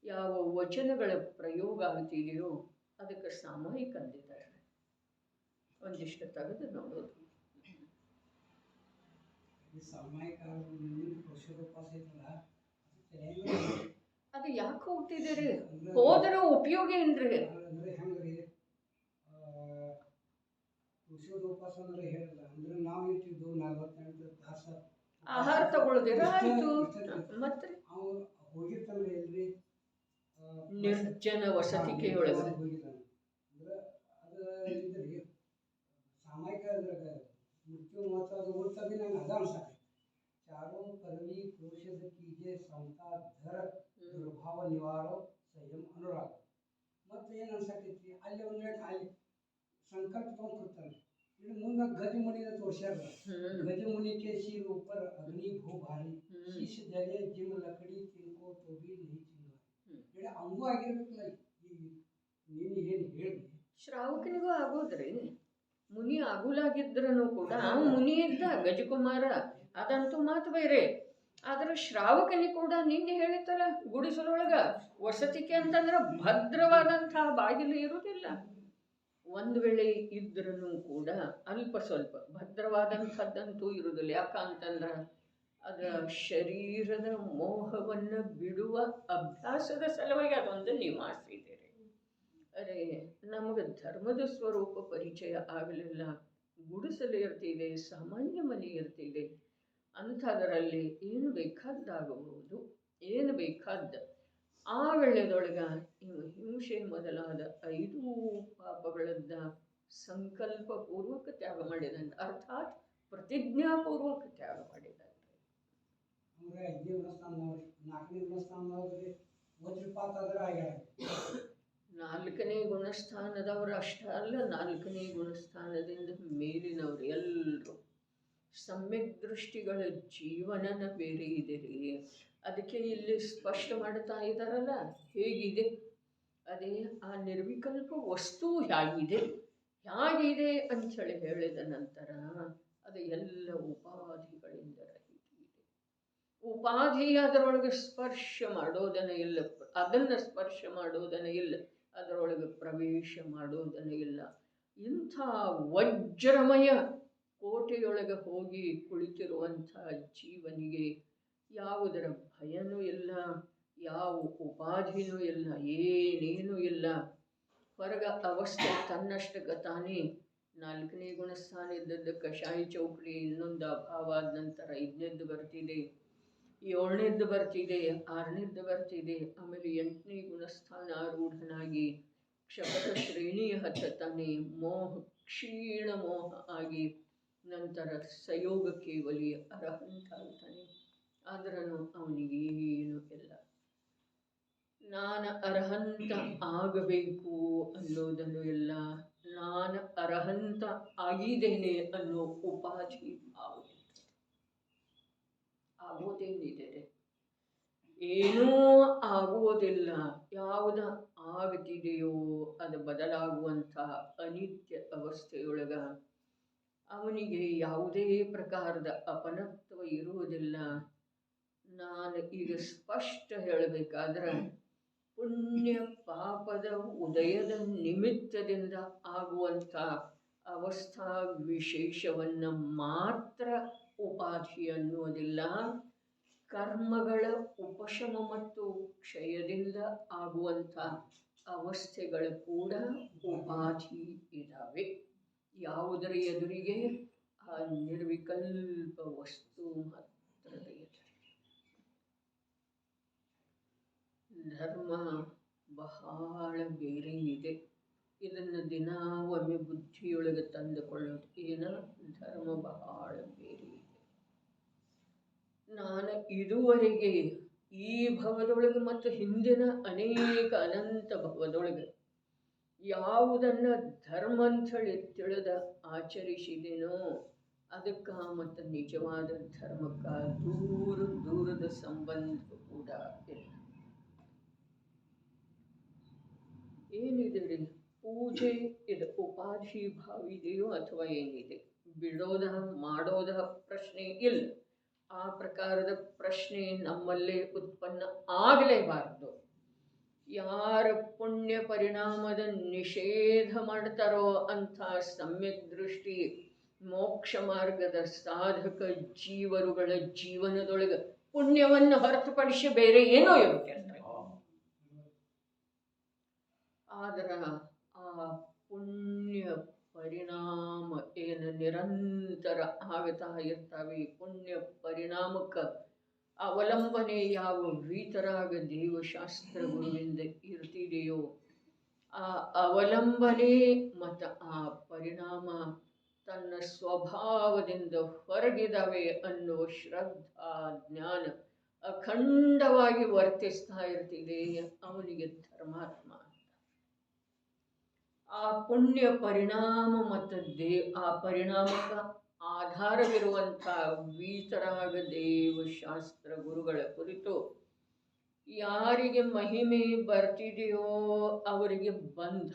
Speaker 1: ಯಾವ ವಚನಗಳ ಪ್ರಯೋಗ ಆಗ್ತಿದೆಯೋ ಅದಕ್ಕೆ ಸಾಮೂಹಿಕ ಅಂದಿದ್ದಾರೆ. ಒಂದಿಷ್ಟು ತೆಗೆದು ನೋಡೋದು. ಅದು ಯಾಕೆ ಹೋಗ್ತಿದ್ದೀರಿ? ಹೋದ್ರ ಉಪಯೋಗ ಏನ್ರಿ? ಆಹಾರ ತಗೊಳ್ದಿರ ಆಯ್ತು. ಮತ್ತೆ ನಿರ್ಜನ ವಸತಿಗೆ ಒಳಗೆ ಸಾಮಾಜಿಕ ಮೃತ್ಯು ಮಹತ್ವ ನಂಗೆ ಅದ ಅನ್ಸಾಕ ಚಾರೋ ಕರವಿ ಕ್ರೋಶದ ಕೀಜೆ ಸಮತಾ ಧರ ದುರ್ಭಾವ ನಿವಾರೋ ಸಂಯಮ ಅನುರಾಗ. ಮತ್ತೆ ಏನು ಅನ್ಸಾಕೈತಿ ಅಲ್ಲಿ ಒಂದು ಅಲ್ಲಿ ಸಂಕಲ್ಪ ತಗೊಂಡು ಕೂತಾನೆ. ಇನ್ನು ಮುಂದೆ ಗಜಮುನಿನ ತೋರ್ಸ್ಯಾರ. गजमुनि के सिर ऊपर अग्नि भू भारी शीश जले जिम लकड़ी तिनको तो भी नहीं चिंगारी. ಅಂಗು ಆಗಿರ್ಬೇಕಲ್ಲ ನೀನು ಏನು ಹೇಳಿ. ಶ್ರಾವಕನಿಗೂ ಆಗೋದ್ರಿ. ಮುನಿ ಆಗುಲಾಗಿದ್ರೂ ಕೂಡ ಮುನಿ ಇದ್ದ ಗಜಕುಮಾರ, ಅದಂತೂ ಮಾತು ಬೇರೆ. ಆದ್ರೆ ಶ್ರಾವಕನಿಗೆ ಕೂಡ ನಿನ್ನೆ ಹೇಳಿತ್ತಲ್ಲ ಗುಡಿಸಲೊಳಗ ವಸತಿಕೆ ಅಂತಂದ್ರೆ ಭದ್ರವಾದಂತಹ ಬಾಗಿಲು ಇರುವುದಿಲ್ಲ. ಒಂದು ವೇಳೆ ಇದ್ರೂ ಕೂಡ ಅಲ್ಪ ಸ್ವಲ್ಪ ಭದ್ರವಾದಂಥದ್ದಂತೂ ಇರುವುದಿಲ್ಲ. ಯಾಕಂತಂದ್ರೆ ಅದರ ಶರೀರದ ಮೋಹವನ್ನು ಬಿಡುವ ಅಭ್ಯಾಸದ ಸಲುವಾಗಿ ಅದೊಂದು ನಿವಾಸ ಇದೆ. ಅರೆ ನಮಗೆ ಧರ್ಮದ ಸ್ವರೂಪ ಪರಿಚಯ ಆಗಲಿಲ್ಲ. ಗುಡಿಸಲು ಇರ್ತಿದೆ, ಸಾಮಾನ್ಯ ಮನೆ ಇರ್ತಿದೆ. ಅಂಥದರಲ್ಲಿ ಏನು ಬೇಕಾದ್ದಾಗಬಹುದು, ಏನು ಬೇಕಾದ್ದ. ಆ ವೇಳೆದೊಳಗ ಹಿಂಸೆ ಮೊದಲಾದ 5 ಪಾಪಗಳನ್ನ ಸಂಕಲ್ಪ ಪೂರ್ವಕ ತ್ಯಾಗ ಮಾಡಿದಂತ, ಅರ್ಥಾತ್ ಪ್ರತಿಜ್ಞಾಪೂರ್ವಕ ತ್ಯಾಗ ಮಾಡಿದಂತೆ. ನಾಲ್ಕನೇ ಗುಣಸ್ಥಾನದವರು ಅಷ್ಟ ಅಲ್ಲ, 4ನೇ ಗುಣಸ್ಥಾನದಿಂದ ಮೇಲಿನವರು ಎಲ್ಲರೂ ಸಮ್ಯಕ್ ದೃಷ್ಟಿಗಳ ಜೀವನನ ಬೇರೆ ಇದೆ ರೀ. ಅದಕ್ಕೆ ಇಲ್ಲಿ ಸ್ಪಷ್ಟ ಮಾಡ್ತಾ ಇದ್ದಾರಲ್ಲ ಹೇಗಿದೆ. ಅದೇ ಆ ನಿರ್ವಿಕಲ್ಪ ವಸ್ತು ಹೇಗಿದೆ ಅಂಥೇಳಿ ಹೇಳಿದ ನಂತರ ಅದು ಎಲ್ಲ ಉಪಾಧಿಗಳಿಂದ ರಹಿತ ಇದೆ. ಉಪಾಧಿ ಅದರೊಳಗೆ ಸ್ಪರ್ಶ ಮಾಡೋದನ್ನ ಇಲ್ಲ, ಅದನ್ನು ಸ್ಪರ್ಶ ಮಾಡೋದನ್ನ ಇಲ್ಲ, ಅದರೊಳಗೆ ಪ್ರವೇಶ ಮಾಡೋದನ್ನ ಇಲ್ಲ. ಇಂಥ ವಜ್ರಮಯ ಕೋಟೆಯೊಳಗೆ ಹೋಗಿ ಕುಳಿತಿರುವಂಥ ಜೀವನಿಗೆ ಯಾವುದರ ಭಯನೂ ಇಲ್ಲ, ಯಾವ ಉಪಾಧಿನೂ ಇಲ್ಲ, ಏನೇನೂ ಇಲ್ಲ. ಹೊರಗ ಅವಸ್ಥೆ ತನ್ನಷ್ಟಕ್ಕೆ ತಾನೇ 4ನೇ ಗುಣಸ್ಥಾನ ಇದ್ದದ್ದು ಕಷಾಯಿ ಚೌಕಡಿ, ಇನ್ನೊಂದು ಅಭಾವ ಆದ ನಂತರ 5ನೇದ್ದು ಬರ್ತಿದೆ, 7ನೇದ್ದು ಬರ್ತಿದೆ, 6ನೇದ್ದು ಬರ್ತಿದೆ. ಆಮೇಲೆ 8ನೇ ಗುಣಸ್ಥಾನ ಆರೂಢನಾಗಿ ಕ್ಷಪಥ ಶ್ರೇಣಿಯ ಹತ್ತತಾನೆ, ಮೋಹ ಕ್ಷೀಣ ಮೋಹ ಆಗಿ ನಂತರ ಸಯೋಗ ಕೇವಲಿ ಅರಹಂತ ಅಂತಾನೆ. ಆದ್ರೂ ಅವನಿಗೇನು ಇಲ್ಲ. ನಾನು ಅರ್ಹಂತ ಆಗಬೇಕು ಅನ್ನೋದನ್ನು ಇಲ್ಲ, ನಾನು ಅರ್ಹಂತ ಆಗಿದ್ದೇನೆ ಅನ್ನೋ ಉಪಾಧಿ ಭಾವ. ಆಗೋದೇನಿದೆ? ಏನೂ ಆಗುವುದಿಲ್ಲ. ಯಾವುದು ಆಗುತ್ತಿದೆಯೋ ಅದು ಬದಲಾಗುವಂಥ ಅನಿತ್ಯ ಅವಸ್ಥೆಯೊಳಗ ಅವನಿಗೆ ಯಾವುದೇ ಪ್ರಕಾರದ ಅಪನತ್ವ ಇರುವುದಿಲ್ಲ. ನಾನು ಈಗ ಸ್ಪಷ್ಟ ಹೇಳಬೇಕಾದ್ರೆ ಪುಣ್ಯ ಪಾಪದ ಉದಯದ ನಿಮಿತ್ತದಿಂದ ಆಗುವಂಥ ಅವಸ್ಥಾ ವಿಶೇಷವನ್ನು ಮಾತ್ರ ಉಪಾಧಿ ಅನ್ನುವುದಿಲ್ಲ. ಕರ್ಮಗಳ ಉಪಶಮ ಮತ್ತು ಕ್ಷಯದಿಂದ ಆಗುವಂಥ ಅವಸ್ಥೆಗಳು ಕೂಡ ಉಪಾಧಿ ಇದ್ದಾವೆ. ಯಾವುದರ ಎದುರಿಗೆ? ಆ ನಿರ್ವಿಕಲ್ಪ ವಸ್ತು ಮಾತ್ರದ ಎದುರಿಗೆ. ಧರ್ಮ ಬಹಳ ಬೇರೆ ಇದೆ. ಇದನ್ನು ದಿನ ಒಮ್ಮೆ ಬುದ್ಧಿಯೊಳಗೆ ತಂದುಕೊಳ್ಳೋದು. ಏನ ಧರ್ಮ ಬಹಳ ಬೇರೆ ಇದೆ. ನಾನು ಇದುವರೆಗೆ ಈ ಭವದೊಳಗೆ ಮತ್ತು ಹಿಂದಿನ ಅನೇಕ ಅನಂತ ಭವದೊಳಗೆ ಯಾವುದನ್ನು ಧರ್ಮ ಅಂಥೇಳಿ ತಿಳಿದ ಆಚರಿಸಿದೇನೋ ಅದಕ್ಕೆ ಮತ್ತು ನಿಜವಾದ ಧರ್ಮಕ್ಕೆ ದೂರದ ಸಂಬಂಧ ಕೂಡ ಇಲ್ಲ. ಏನಿದೆ ರೀ ಪೂಜೆ ಇದು ಉಪಾಧಿ ಭಾವ ಇದೆಯೋ ಅಥವಾ ಏನಿದೆ, ಬಿಡೋದ ಮಾಡೋದ ಪ್ರಶ್ನೆ ಇಲ್ಲ. ಆ ಪ್ರಕಾರದ ಪ್ರಶ್ನೆ ನಮ್ಮಲ್ಲೇ ಉತ್ಪನ್ನ ಆಗಲೇಬಾರದು. ಯಾರ ಪುಣ್ಯ ಪರಿಣಾಮದ ನಿಷೇಧ ಮಾಡ್ತಾರೋ ಅಂಥ ಸಮ್ಯಕ್ ದೃಷ್ಟಿ ಮೋಕ್ಷ ಮಾರ್ಗದ ಸಾಧಕ ಜೀವರುಗಳ ಜೀವನದೊಳಗೆ ಪುಣ್ಯವನ್ನು ಹೊರತುಪಡಿಸಿ ಬೇರೆ ಏನೋ ಇರುತ್ತೆ. ಆದ್ರೆ ಆ ಪುಣ್ಯ ಪರಿಣಾಮ ಏನು ನಿರಂತರ ಆಗ್ತಾ ಇರ್ತಾವೆ. ಪುಣ್ಯ ಪರಿಣಾಮಕ್ಕೆ ಅವಲಂಬನೆ ಯಾವ ವೀತರಾಗ ದೇವಶಾಸ್ತ್ರ ಗುರುವಿಂದ ಇರ್ತಿದೆಯೋ ಆ ಅವಲಂಬನೆ ಮತ್ತು ಆ ಪರಿಣಾಮ ತನ್ನ ಸ್ವಭಾವದಿಂದ ಹೊರಗಿದಾವೆ ಅನ್ನೋ ಶ್ರದ್ಧಾ ಜ್ಞಾನ ಅಖಂಡವಾಗಿ ವರ್ತಿಸ್ತಾ ಇರ್ತಿದೆ. ಅವನಿಗೆ ಧರ್ಮಾತ್ಮ. ಆ ಪುಣ್ಯ ಪರಿಣಾಮ ಮತ್ತು ಆ ಪರಿಣಾಮಕ್ಕೆ ಆಧಾರವಿರುವಂಥ ವೀತರಾಗ ದೇವಶಾಸ್ತ್ರ ಗುರುಗಳ ಕುರಿತು ಯಾರಿಗೆ ಮಹಿಮೆ ಬರ್ತಿದೆಯೋ ಅವರಿಗೆ ಬಂಧ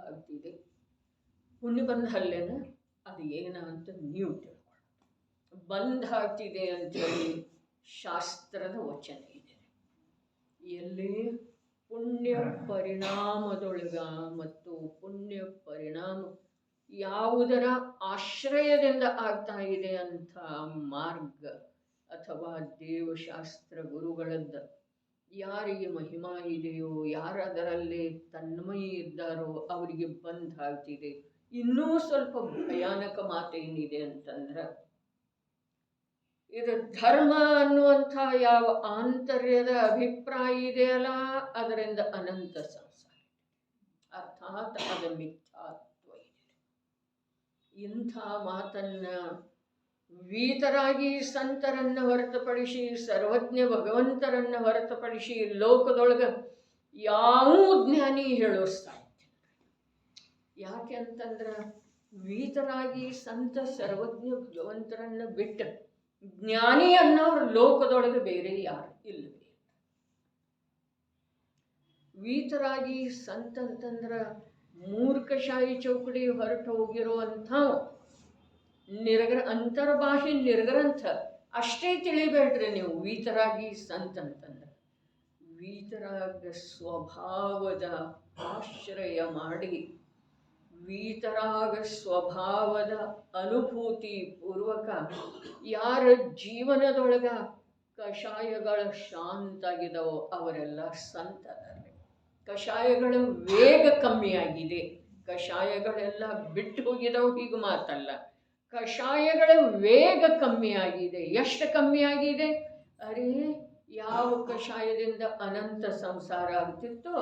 Speaker 1: ಆಗ್ತಿದೆ. ಪುಣ್ಯ ಬಂಧ ಅಲ್ಲೇನ, ಅದು ಏನ ಅಂತ ನೀವು ತಿಳ್ಕೊಳ್ಳೋದು. ಬಂಧ ಆಗ್ತಿದೆ ಅಂತೇಳಿ ಶಾಸ್ತ್ರದ ವಚನ ಇದೆ. ಎಲ್ಲಿ ಪುಣ್ಯ ಪರಿಣಾಮದೊಳಗ ಮತ್ತು ಪುಣ್ಯ ಪರಿಣಾಮ ಯಾವುದರ ಆಶ್ರಯದಿಂದ ಆಗ್ತಾ ಇದೆ ಅಂತ ಮಾರ್ಗ ಅಥವಾ ದೇವಶಾಸ್ತ್ರ ಗುರುಗಳದ್ದ ಯಾರಿಗೆ ಮಹಿಮಾ ಇದೆಯೋ, ಯಾರು ಅದರಲ್ಲಿ ತನ್ಮಯಿ ಇದ್ದಾರೋ ಅವರಿಗೆ ಬಂಧ ಆಗ್ತಿದೆ. ಇನ್ನೂ ಸ್ವಲ್ಪ ಭಯಾನಕ ಮಾತೇನಿದೆ ಅಂತಂದ್ರೆ, ಇದು ಧರ್ಮ ಅನ್ನುವಂಥ ಯಾವ ಆಂತರ್ಯದ ಅಭಿಪ್ರಾಯ ಇದೆಯಲ್ಲ ಅದರಿಂದ ಅನಂತ ಸಂಸಾರ, ಅರ್ಥಾತ್ ಅದ ಮಿಥ್ಯಾತ್ವ ಇದೆ. ಇಂಥ ಮಾತನ್ನ ವೀತರಾಗಿ ಸಂತರನ್ನ ಹೊರತುಪಡಿಸಿ, ಸರ್ವಜ್ಞ ಭಗವಂತರನ್ನ ಹೊರತುಪಡಿಸಿ ಲೋಕದೊಳಗೆ ಯಾವ ಜ್ಞಾನಿ ಹೇಳೋ ಸಾಧ್ಯ. ಯಾಕೆ ಅಂತಂದ್ರೆ ವೀತರಾಗಿ ಸಂತ ಸರ್ವಜ್ಞ ಭಗವಂತರನ್ನ ಬಿಟ್ಟ ಜ್ಞಾನಿ ಅನ್ನೋರು ಲೋಕದೊಳಗೆ ಬೇರೆ ಯಾರು ಇಲ್ಲವೇ. ವೀತರಾಗಿ ಸಂತ ಅಂತಂದ್ರೆ ಮೂರ್ಖಶಾಹಿ ಚೌಕಡಿ ಹೊರಟು ಹೋಗಿರುವಂಥ ಅಂತರ್ಬಾಹಿ ನಿರ್ಗ್ರಂಥ ಅಷ್ಟೇ ತಿಳಿಬೇಡ್ರಿ ನೀವು. ವೀತರಾಗಿ ಸಂತ ಅಂತಂದ್ರೆ ವೀತರಾಗ ಸ್ವಭಾವದ ಆಶ್ರಯ ಮಾಡಿ, ವೀತರಾಗ ಸ್ವಭಾವದ ಅನುಭೂತಿ ಪೂರ್ವಕ ಯಾರ ಜೀವನದೊಳಗ ಕಷಾಯಗಳ ಶಾಂತಾಗಿದ್ದಾವೋ ಅವರೆಲ್ಲ ಸಂತರೇ. ಕಷಾಯಗಳ ವೇಗ ಕಮ್ಮಿಯಾಗಿದೆ, ಕಷಾಯಗಳೆಲ್ಲ ಬಿಟ್ಟು ಹೋಗಿದಾವು ಹೀಗೆ ಮಾತಲ್ಲ. ಕಷಾಯಗಳ ವೇಗ ಕಮ್ಮಿಯಾಗಿದೆ. ಎಷ್ಟು ಕಮ್ಮಿಯಾಗಿದೆ? ಅರೇ ಯಾವ ಕಷಾಯದಿಂದ ಅನಂತ ಸಂಸಾರ ಆಗ್ತಿತ್ತೋ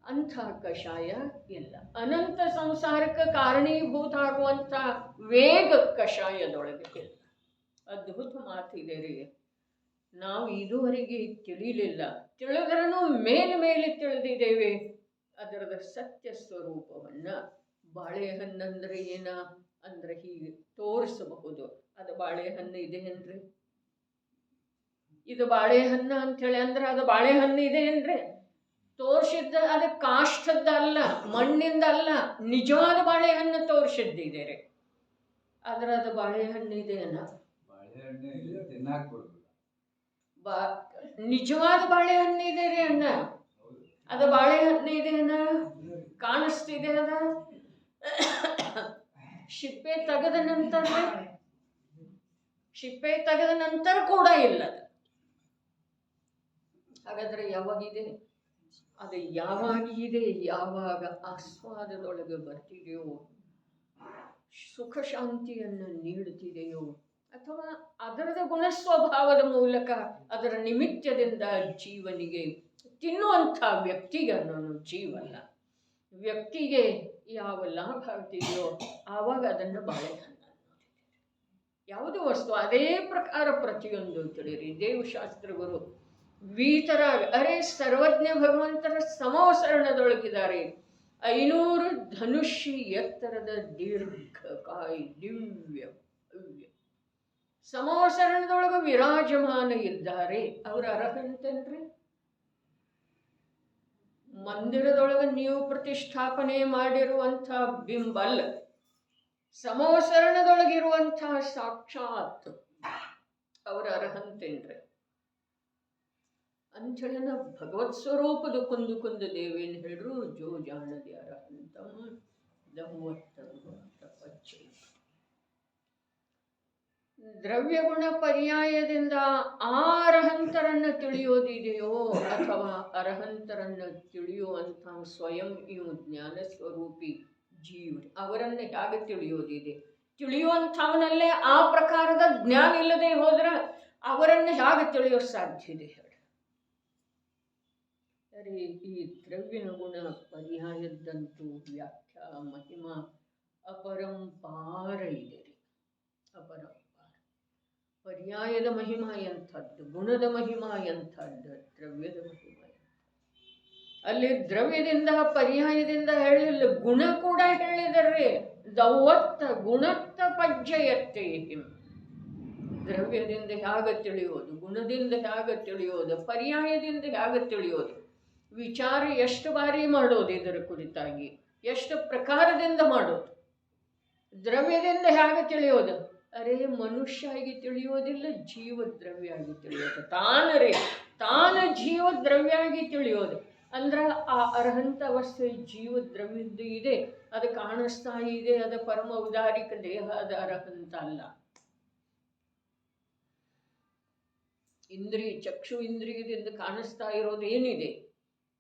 Speaker 1: ಅಂಥ ಕಷಾಯ ಇಲ್ಲ. ಅನಂತ ಸಂಸಾರಕ್ಕೆ ಕಾರಣೀಭೂತ ಆಗುವಂಥ ವೇಗ ಕಷಾಯದೊಳಗೆ ಇಲ್ಲ. ಅದ್ಭುತ ಮಾತಿದೆ ರೀ. ನಾವು ಇದುವರೆಗೆ ತಿಳಿಲಿಲ್ಲ, ತಿಳಿದ್ರೂ ಮೇಲೆ ತಿಳಿದಿದ್ದೇವೆ ಅದರದ ಸತ್ಯ ಸ್ವರೂಪವನ್ನು. ಬಾಳೆಹಣ್ಣಂದ್ರೆ ಏನ ಅಂದ್ರೆ ಹೀಗೆ ತೋರಿಸಬಹುದು. ಅದು ಬಾಳೆಹಣ್ಣು ಇದೆ ಏನ್ರಿ? ಇದು ಬಾಳೆಹಣ್ಣು ಅಂಥೇಳಿ ಅಂದ್ರೆ ಅದು ಬಾಳೆಹಣ್ಣು ಇದೆ ಏನ್ರಿ? ತೋರಿಸಿದ್ದ ಅದು ಕಾಷ್ಟದ್ದಲ್ಲ, ಮಣ್ಣಿಂದ ಅಲ್ಲ, ನಿಜವಾದ ಬಾಳೆಹಣ್ಣು ತೋರಿಸಿದ್ದಿದೆ ರೀ. ಆದ್ರೆ ಅದು ಬಾಳೆಹಣ್ಣು ಇದೆಯನ್ನ? ನಿಜವಾದ ಬಾಳೆಹಣ್ಣು ಇದೆ ರೀ ಅಣ್ಣ. ಅದು ಬಾಳೆಹಣ್ಣು ಇದೆಯನ್ನ? ಕಾಣಿಸ್ತಿದೆ ಅದ? ಶಿಪ್ಪೆ ತೆಗೆದ ನಂತರ ಕೂಡ ಇಲ್ಲ. ಹಾಗಾದ್ರೆ ಯಾವಾಗಿದೆ ಅದು? ಯಾವಾಗ ಇದೆ? ಯಾವಾಗ ಆಸ್ವಾದದೊಳಗೆ ಬರ್ತಿದೆಯೋ, ಸುಖ ಶಾಂತಿಯನ್ನು ನೀಡುತ್ತಿದೆಯೋ, ಅಥವಾ ಅದರದ ಗುಣಸ್ವಭಾವದ ಮೂಲಕ ಅದರ ನಿಮಿತ್ತದಿಂದ ಜೀವನಿಗೆ ತಿನ್ನುವಂಥ ವ್ಯಕ್ತಿಗೆ ಅನ್ನೋನು ಜೀವಲ್ಲ. ವ್ಯಕ್ತಿಗೆ ಯಾವ ಲಾಭ ಆಗ್ತಿದೆಯೋ ಆವಾಗ ಅದನ್ನು ಬಾಳೆಹಣ್ಣು ಯಾವುದು ವಸ್ತು ಅದೇ ಪ್ರಕಾರ ಪ್ರತಿಯೊಂದು ತಿಳಿರಿ. ದೇವಶಾಸ್ತ್ರಗುರು ವೀತರಾಗ ಅರೆ ಸರ್ವಜ್ಞ ಭಗವಂತರ ಸಮವಸರಣದೊಳಗಿದ್ದಾರೆ. 500 ಧನುಷಿ ಎತ್ತರದ ದೀರ್ಘಕಾಯಿ ದಿವ್ಯ ಭವ್ಯ ಸಮವಸರಣದೊಳಗೆ ವಿರಾಜಮಾನ ಇದ್ದಾರೆ. ಅವರ ಅರ್ಹಂತೇನ್ರಿ? ಮಂದಿರದೊಳಗೆ ನೀವು ಪ್ರತಿಷ್ಠಾಪನೆ ಮಾಡಿರುವಂಥ ಬಿಂಬಲ್, ಸಮವಸರಣದೊಳಗಿರುವಂತಹ ಸಾಕ್ಷಾತ್ ಅವರ ಅರ್ಹಂತೇನ್ರಿ ಅಂಥೇಳಿ ನಾವು ಭಗವತ್ ಸ್ವರೂಪದ ಕುಂದು ದೇವೇನು ಹೇಳ್ರು. ಜೋ ಜಾಣದಿ ಅರ್ಹಂತಂ ದಹುವತ್ತಪಚ್ಚೆ. ದ್ರವ್ಯಗುಣ ಪರ್ಯಾಯದಿಂದ ಆ ಅರ್ಹಂತರನ್ನು ತಿಳಿಯೋದಿದೆಯೋ ಅಥವಾ ಅರ್ಹಂತರನ್ನು ತಿಳಿಯುವಂಥ ಸ್ವಯಂ ಇವು ಜ್ಞಾನ ಸ್ವರೂಪಿ ಜೀವ ಅವರನ್ನು ಹೇಗೆ ತಿಳಿಯೋದಿದೆ? ತಿಳಿಯುವಂಥವನಲ್ಲೇ ಆ ಪ್ರಕಾರದ ಜ್ಞಾನ ಇಲ್ಲದೆ ಹೋದ್ರೆ ಅವರನ್ನು ಹೇಗೆ ತಿಳಿಯೋ ಸಾಧ್ಯ ಇದೆ ಹೇಳಿ? ಅರೆ ಈ ದ್ರವ್ಯ ಗುಣ ಪರ್ಯಾಯದ್ದಂತೂ ವ್ಯಾಖ್ಯಾ ಮಹಿಮಾ ಅಪರಂಪಾರ ಇದೆ ರೀ. ಅಪರಂಪಾರ ಪರ್ಯಾಯದ ಮಹಿಮಾ ಎಂಥದ್ದು, ಗುಣದ ಮಹಿಮಾ ಎಂಥದ್ದು, ದ್ರವ್ಯದ ಮಹಿಮಾ ಅಲ್ಲಿ ದ್ರವ್ಯದಿಂದ ಪರ್ಯಾಯದಿಂದ ಹೇಳಿಲ್ಲ, ಗುಣ ಕೂಡ ಹೇಳಿದರೆ ದೌವತ್ತ ಗುಣತ್ತ ಪಜ್ಜಯತ್ತೆ. ದ್ರವ್ಯದಿಂದ ಹೇಗೆ ತಿಳಿಯೋದು, ಗುಣದಿಂದ ಹೇಗೆ ತಿಳಿಯೋದು, ಪರ್ಯಾಯದಿಂದ ಹೇಗೆ ತಿಳಿಯೋದು, ವಿಚಾರ ಎಷ್ಟು ಬಾರಿ ಮಾಡೋದು, ಇದರ ಕುರಿತಾಗಿ ಎಷ್ಟು ಪ್ರಕಾರದಿಂದ ಮಾಡೋದು. ದ್ರವ್ಯದಿಂದ ಹೇಗೆ ತಿಳಿಯೋದು? ಅರೆ ಮನುಷ್ಯ ಆಗಿ ತಿಳಿಯೋದಿಲ್ಲ, ಜೀವ ದ್ರವ್ಯ ಆಗಿ ತಿಳಿಯೋದು. ತಾನು ಜೀವ ದ್ರವ್ಯ ಆಗಿ ತಿಳಿಯೋದು ಅಂದ್ರೆ ಆ ಅರ್ಹಂತ ಅವಸ್ಥೆ ಜೀವ ದ್ರವ್ಯದ್ದು ಇದೆ, ಅದು ಕಾಣಿಸ್ತಾ ಇದೆ, ಅದು ಪರಮ ಉದಾರಿಕ ದೇಹ, ಅದು ಅರ್ಹಂತ ಅಲ್ಲ. ಇಂದ್ರಿಯ ಚಕ್ಷು ಇಂದ್ರಿಯದಿಂದ ಕಾಣಿಸ್ತಾ ಇರೋದು ಏನಿದೆ?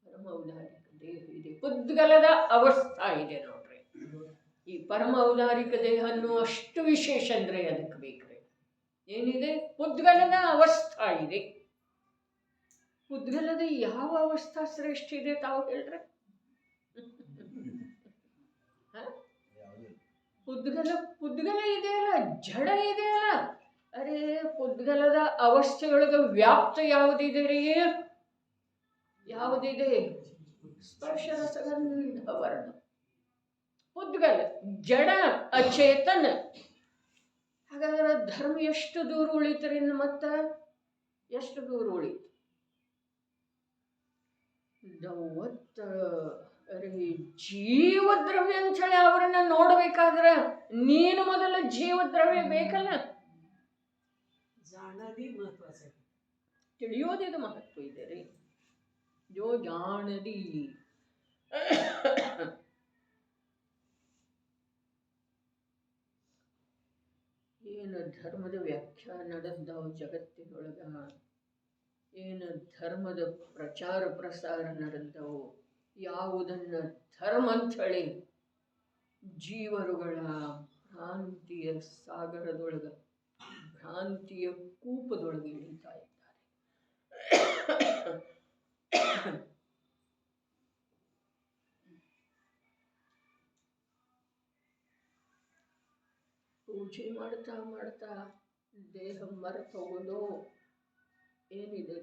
Speaker 1: ಪರಮ ಉದಾರಿಕ ದೇಹ ಇದೆ, ಪುದ್ಗಲದ ಅವಸ್ಥಾ ಇದೆ ನೋಡ್ರಿ. ಈ ಪರಮ ಔದಾರಿಕ ದೇಹ ಅನ್ನೋ ಅಷ್ಟು ವಿಶೇಷ ಅಂದ್ರೆ ಅದಕ್ಕೆ ಬೇಕ್ರಿ. ಏನಿದೆ? ಪುದ್ಗಲದ ಅವಸ್ಥಾ ಇದೆ. ಪುದ್ಗಲದ ಯಾವ ಅವಸ್ಥಾ ಶ್ರೇಷ್ಠ ಇದೆ ತಾವು ಹೇಳ್ರೆ? ಪುದ್ಗಲ ಇದೆಯಲ್ಲ, ಜಡ ಇದೆಯಲ್ಲ. ಅರೆ ಪುದ್ಗಲದ ಅವಸ್ಥೆಯೊಳಗೆ ವ್ಯಾಪ್ತ ಯಾವುದಿದೆ ರೀ? ಯಾವುದಿದೆ? ಸ್ಪರ್ಶ ರಸಗಂಧ ವರ್ಣ. ಪುದ್ಗಲ ಜಡ ಅಚೇತನ. ಹಾಗಾದ್ರೆ ಧರ್ಮ ಎಷ್ಟು ದೂರ ಉಳಿತರಿಂದ ಮತ್ತ ಎಷ್ಟು ದೂರ ಉಳಿತು? ದೌವತ್ತ ಅರೆ ಜೀವ ದ್ರವ್ಯ ಅಂತ ಹೇಳಿ ಅವರನ್ನ ನೋಡ್ಬೇಕಾದ್ರೆ ನೀನು ಮೊದಲು ಜೀವ ದ್ರವ್ಯ ಬೇಕಲ್ಲ. ತಿಳಿಯೋದಿದು ಮಹತ್ವ ಇದೆ ರೀ. ಜೋ ಜಾಣದಿ ಏನು ಧರ್ಮದ ವ್ಯಾಖ್ಯಾನ ನಡೆದವು ಜಗತ್ತಿನೊಳಗ, ಏನು ಧರ್ಮದ ಪ್ರಚಾರ ಪ್ರಸಾರ ನಡೆದವು, ಯಾವುದನ್ನು ಧರ್ಮ ಅಂಥೇಳಿ ಜೀವರುಗಳ ಭ್ರಾಂತಿಯ ಸಾಗರದೊಳಗೆ, ಭ್ರಾಂತಿಯ ಕೂಪದೊಳಗೆ ಇಳಿತಾ ಇದ್ದಾರೆ. ಪೂಜೆ ಮಾಡ್ತಾ ಮಾಡ್ತಾ ದೇಹ ಮರೆತು ಹೋಗೋದು ಏನಿದೆ?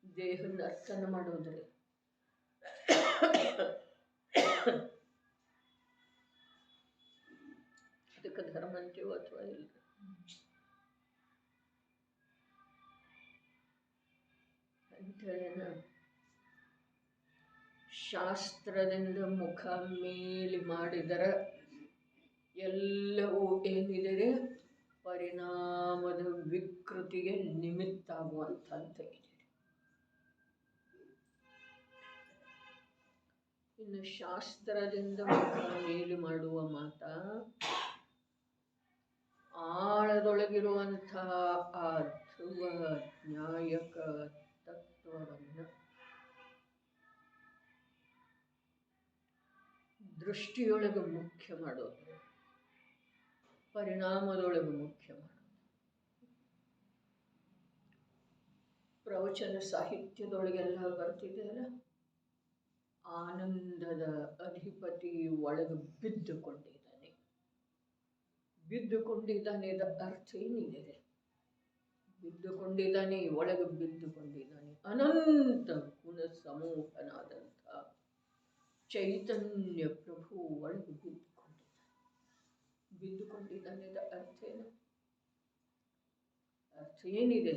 Speaker 1: ದೇಹದ ಅರ್ಥನ ಮಾಡೋದ್ರಿ. ಅದಕ್ಕೆ ಧರ್ಮ ಅಂತೀವೋ ಅಥವಾ ಇಲ್ಲ? ಅಂತೇಳಿ ಶಾಸ್ತ್ರದಿಂದ ಮುಖ ಮೇಲೆ ಮಾಡಿದರೆ ಎಲ್ಲವೂ ಏನಿದೆ? ಪರಿಣಾಮದ ವಿಕೃತಿಗೆ ನಿಮಿತ್ತ ಆಗುವಂಥದ್ದು ಇದೆ. ಇನ್ನು ಶಾಸ್ತ್ರದಿಂದ ಮುಖ ಮೇಲೆ ಮಾಡುವ ಮಾತ ಆಳದೊಳಗಿರುವಂಥ ಆ ಧ್ರುವ ನ್ಯಾಯಕ ತತ್ವವನ್ನು ದೃಷ್ಟಿಯೊಳಗೆ ಮುಖ್ಯ ಮಾಡೋದು, ಪರಿಣಾಮದೊಳಗೆ ಮುಖ್ಯ ಮಾಡೋದು. ಪ್ರವಚನ ಸಾಹಿತ್ಯದೊಳಗೆಲ್ಲ ಬರ್ತಿದೆಯಲ್ಲ, ಆನಂದದ ಅಧಿಪತಿ ಒಳಗೆ ಬಿದ್ದುಕೊಂಡಿದ್ದಾನೆ. ಬಿದ್ದುಕೊಂಡಿದ್ದಾನೆ ಅರ್ಥ ಏನಿದೆ? ಬಿದ್ದುಕೊಂಡಿದ್ದಾನೆ, ಒಳಗೆ ಬಿದ್ದುಕೊಂಡಿದ್ದಾನೆ. ಅನಂತ ಗುಣ ಸಮೂಹನಾದಂಥ ಚೈತನ್ಯ ಪ್ರಭು ಒಳಗೆ ಬಿದ್ದುಕೊಂಡಿದ್ದಾನೆ. ಅರ್ಥ ಏನು? ಅರ್ಥ ಏನಿದೆ?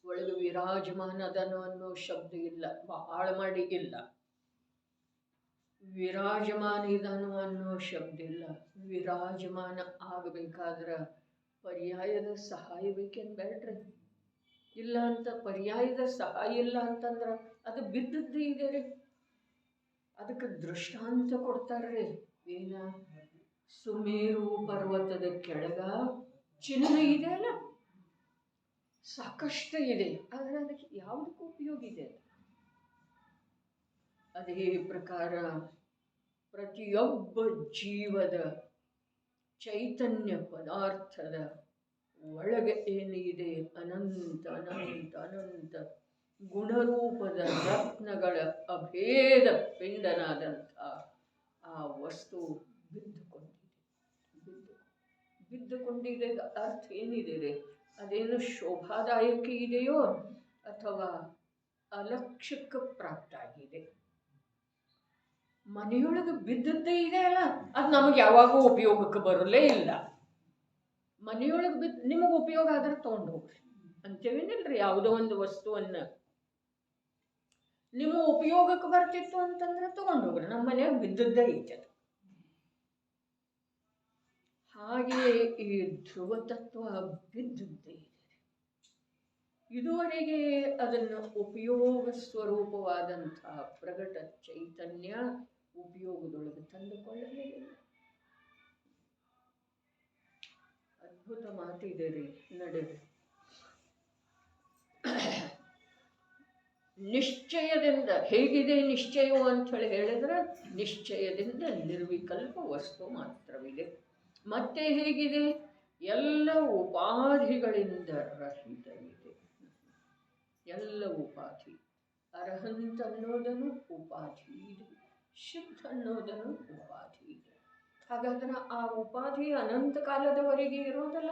Speaker 1: ಒಳಗೆ ವಿರಾಜಮಾನದನು ಅನ್ನೋ ಶಬ್ದ ಇಲ್ಲ, ಬಹಳ ಮಾಡಿ ಇಲ್ಲ. ವಿರಾಜಮಾನ ಇದನು ಅನ್ನೋ ಶಬ್ದ ಇಲ್ಲ. ವಿರಾಜಮಾನ ಆಗಬೇಕಾದ್ರೆ ಪರ್ಯಾಯದ ಸಹಾಯ ಬೇಕೇನು? ಬೇಡ್ರಿ. ಇಲ್ಲ ಅಂತ ಪರ್ಯಾಯದ ಸಹಾಯ ಇಲ್ಲ ಅಂತಂದ್ರೆ ಅದು ಬಿದ್ದದ್ದು ಇದೆ ರೀ. ಅದಕ್ಕೆ ದೃಷ್ಟಾಂತ ಕೊಡ್ತಾರ್ರಿ. ಏನ? ಸುಮೇರು ಪರ್ವತದ ಕೆಳಗ ಚಿನ್ನ ಇದೆ ಅಲ್ಲ, ಸಾಕಷ್ಟು ಇದೆ, ಆದರೆ ಅದಕ್ಕೆ ಯಾವುದಕ್ಕೂ ಉಪಯೋಗ ಇದೆ. ಅದೇ ಪ್ರಕಾರ ಪ್ರತಿಯೊಬ್ಬ ಜೀವದ ಚೈತನ್ಯ ಪದಾರ್ಥದ ಒಳಗೆ ಏನಿದೆ ಅನಂತ ಅನಂತ ಅನಂತ ಗುಣರೂಪದ ರತ್ನಗಳ ಅಭೇದ ಪಿಂಡನಾದಂಥ ಆ ವಸ್ತು ಬಿದ್ದುಕೊಂಡಿದೆ. ಅರ್ಥ ಏನಿದೆ ರೀ? ಅದೇನು ಶೋಭಾದಾಯಕ ಇದೆಯೋ ಅಥವಾ ಅಲಕ್ಷ್ಯಕ್ಕೆ ಪ್ರಾಪ್ತ ಆಗಿದೆ? ಮನೆಯೊಳಗೆ ಬಿದ್ದದ್ದೇ ಇದೆ ಅಲ್ಲ, ಅದು ನಮಗೆ ಯಾವಾಗೂ ಉಪಯೋಗಕ್ಕೆ ಬರಲೇ ಇಲ್ಲ. ಮನೆಯೊಳಗೆ ನಿಮಗೆ ಉಪಯೋಗ ಆದ್ರೆ ತೊಗೊಂಡು ಹೋಗ್ರಿ ಅಂತೇವೇನಿಲ್ರಿ. ಯಾವುದೋ ಒಂದು ವಸ್ತುವನ್ನ ನಿಮ್ಮ ಉಪಯೋಗಕ್ಕೆ ಬರ್ತಿತ್ತು ಅಂತಂದ್ರೆ ತಗೊಂಡು ಹೋಗ್ರಿ. ನಮ್ಮ ಮನೆಯಾಗ ಬಿದ್ದದ್ದೇ ಐತೆ. ಹಾಗೆ ಈ ಧ್ರುವ ತತ್ವ ಬಿದ್ದದ್ದೇ ಇದೆ. ಇದುವರೆಗೆ ಅದನ್ನು ಉಪಯೋಗ ಸ್ವರೂಪವಾದಂತಹ ಪ್ರಗಟ ಚೈತನ್ಯ ಉಪಯೋಗದೊಳಗೆ ತಂದುಕೊಳ್ಳಲೇ ಇಲ್ಲ. ಅದ್ಭುತ ಮಾತಿದೆ ರೀ. ನಡೆದು ನಿಶ್ಚಯದಿಂದ ಹೇಗಿದೆ ನಿಶ್ಚಯವು ಅಂತ ಹೇಳಿದ್ರೆ, ನಿಶ್ಚಯದಿಂದ ನಿರ್ವಿಕಲ್ಪ ವಸ್ತು ಮಾತ್ರವಿದೆ. ಮತ್ತೆ ಹೇಗಿದೆ? ಎಲ್ಲ ಉಪಾಧಿಗಳಿಂದ ರಹಿತವಿದೆ. ಎಲ್ಲ ಉಪಾಧಿ. ಅರ್ಹಂತ ಅನ್ನೋದನ್ನು ಉಪಾಧಿ ಇದೆ, ಶುದ್ಧ ಅನ್ನೋದನ್ನು ಉಪಾಧಿ ಇದೆ. ಹಾಗಾದ್ರೆ ಆ ಉಪಾಧಿ ಅನಂತ ಕಾಲದವರೆಗೆ ಇರೋದಲ್ಲ,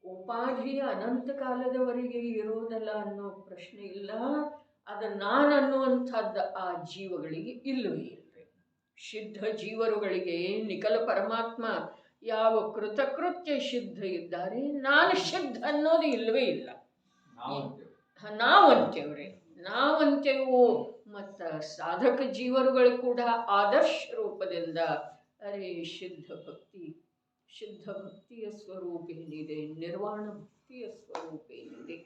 Speaker 1: ಉಪಾಧಿ ಅನಂತ ಕಾಲದವರೆಗೆ ಇರೋದಲ್ಲ ಅನ್ನೋ ಪ್ರಶ್ನೆ ಇಲ್ಲ. ಅದು ನಾನು ಅನ್ನುವಂಥದ್ದು ಆ ಜೀವಗಳಿಗೆ ಇಲ್ಲವೇ ಇಲ್ಲವೇ? ಶುದ್ಧ ಜೀವರುಗಳಿಗೆ ನಿಖಲ ಪರಮಾತ್ಮ ಯಾವ ಕೃತಕೃತ್ಯ ಶುದ್ಧ ಇದ್ದಾರೆ, ನಾನು ಶುದ್ಧ ಅನ್ನೋದು ಇಲ್ಲವೇ ಇಲ್ಲ. ನಾವಂತೇವ್ರಿ, ನಾವಂತೇವು. ಮತ್ತು ಸಾಧಕ ಜೀವರುಗಳು ಕೂಡ ಆದರ್ಶ ರೂಪದಿಂದ ಅರೆ ಶುದ್ಧ ಭಕ್ತಿ, ಶುದ್ಧ ಭಕ್ತಿಯ ಸ್ವರೂಪ ಏನಿದೆ, ನಿರ್ವಾಣ ಭಕ್ತಿಯ ಸ್ವರೂಪ ಏನಿದೆ,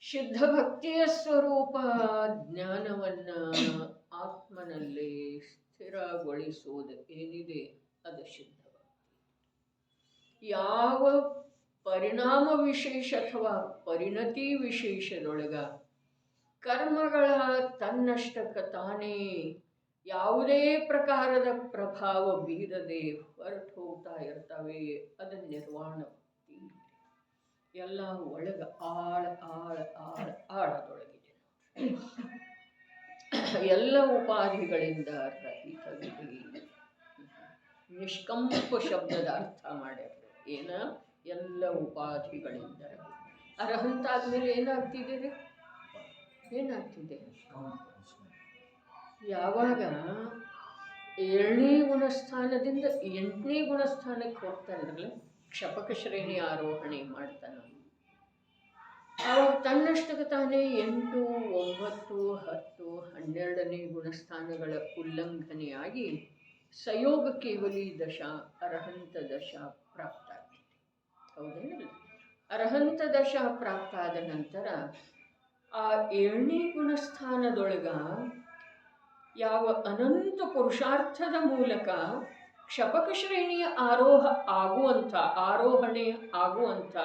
Speaker 1: ಶುದ್ಧ ಭಕ್ತಿಯ ಸ್ವರೂಪ ಜ್ಞಾನವನ್ನ ಆತ್ಮನಲ್ಲಿ ಸ್ಥಿರಗೊಳಿಸುವುದು ಏನಿದೆ ಅದು ಶುದ್ಧ ಭಕ್ತಿ. ಯಾವ ಪರಿಣಾಮ ವಿಶೇಷ ಅಥವಾ ಪರಿಣತಿ ವಿಶೇಷದೊಳಗ ಕರ್ಮಗಳ ತನ್ನಷ್ಟಕ್ಕೆ ತಾನೇ ಯಾವುದೇ ಪ್ರಕಾರದ ಪ್ರಭಾವ ಬೀರದೆ ಹೊರಟು ಹೋಗ್ತಾ ಇರ್ತವೆ, ಅದು ನಿರ್ವಾಣ ಭಕ್ತಿ. ಎಲ್ಲ ಒಳಗ ಆಳದೊಳಗಿದೆ. ಎಲ್ಲ ಉಪಾಧಿಗಳಿಂದ ರಹಿತವಿದೆ. ನಿಷ್ಕಂಪ ಶಬ್ದದ ಅರ್ಥ ಮಾಡ್ಯಾರ. ಏನ? ಎಲ್ಲ ಉಪಾಧಿಗಳಿಂದ. ಅರ್ಹಂತ ಆದ್ಮೇಲೆ ಏನಾಗ್ತಿದೆ ರೀ? ಏನಾಗ್ತಿದೆ? ಯಾವಾಗ 7ನೇ ಗುಣಸ್ಥಾನದಿಂದ 8ನೇ ಗುಣಸ್ಥಾನಕ್ಕೆ ಹೋಗ್ತಾನಲ್ಲ, ಕ್ಷಪಕ ಶ್ರೇಣಿ ಆರೋಹಣೆ ಮಾಡ್ತಾನ, ಆವಾಗ ತನ್ನಷ್ಟಕ್ಕೆ ತಾನೇ 8, 9, 10, 12ನೇ ಗುಣಸ್ಥಾನಗಳ ಉಲ್ಲಂಘನೆಯಾಗಿ ಸಯೋಗ ಕೇವಲಿ ದಶಾ ಅರ್ಹಂತ ದಶಾ ಪ್ರಾಪ್ತ ಆಗ್ತದೆ. ಹೌದೇನಲ್ಲ? ಅರ್ಹಂತ ದಶಾ ಪ್ರಾಪ್ತ ಆದ ನಂತರ ಆ 7ನೇ ಗುಣಸ್ಥಾನದೊಳಗ ಯಾವ ಅನಂತ ಪುರುಷಾರ್ಥದ ಮೂಲಕ ಕ್ಷಪಕ ಶ್ರೇಣಿಯ ಆರೋಹಣೆ ಆಗುವಂಥ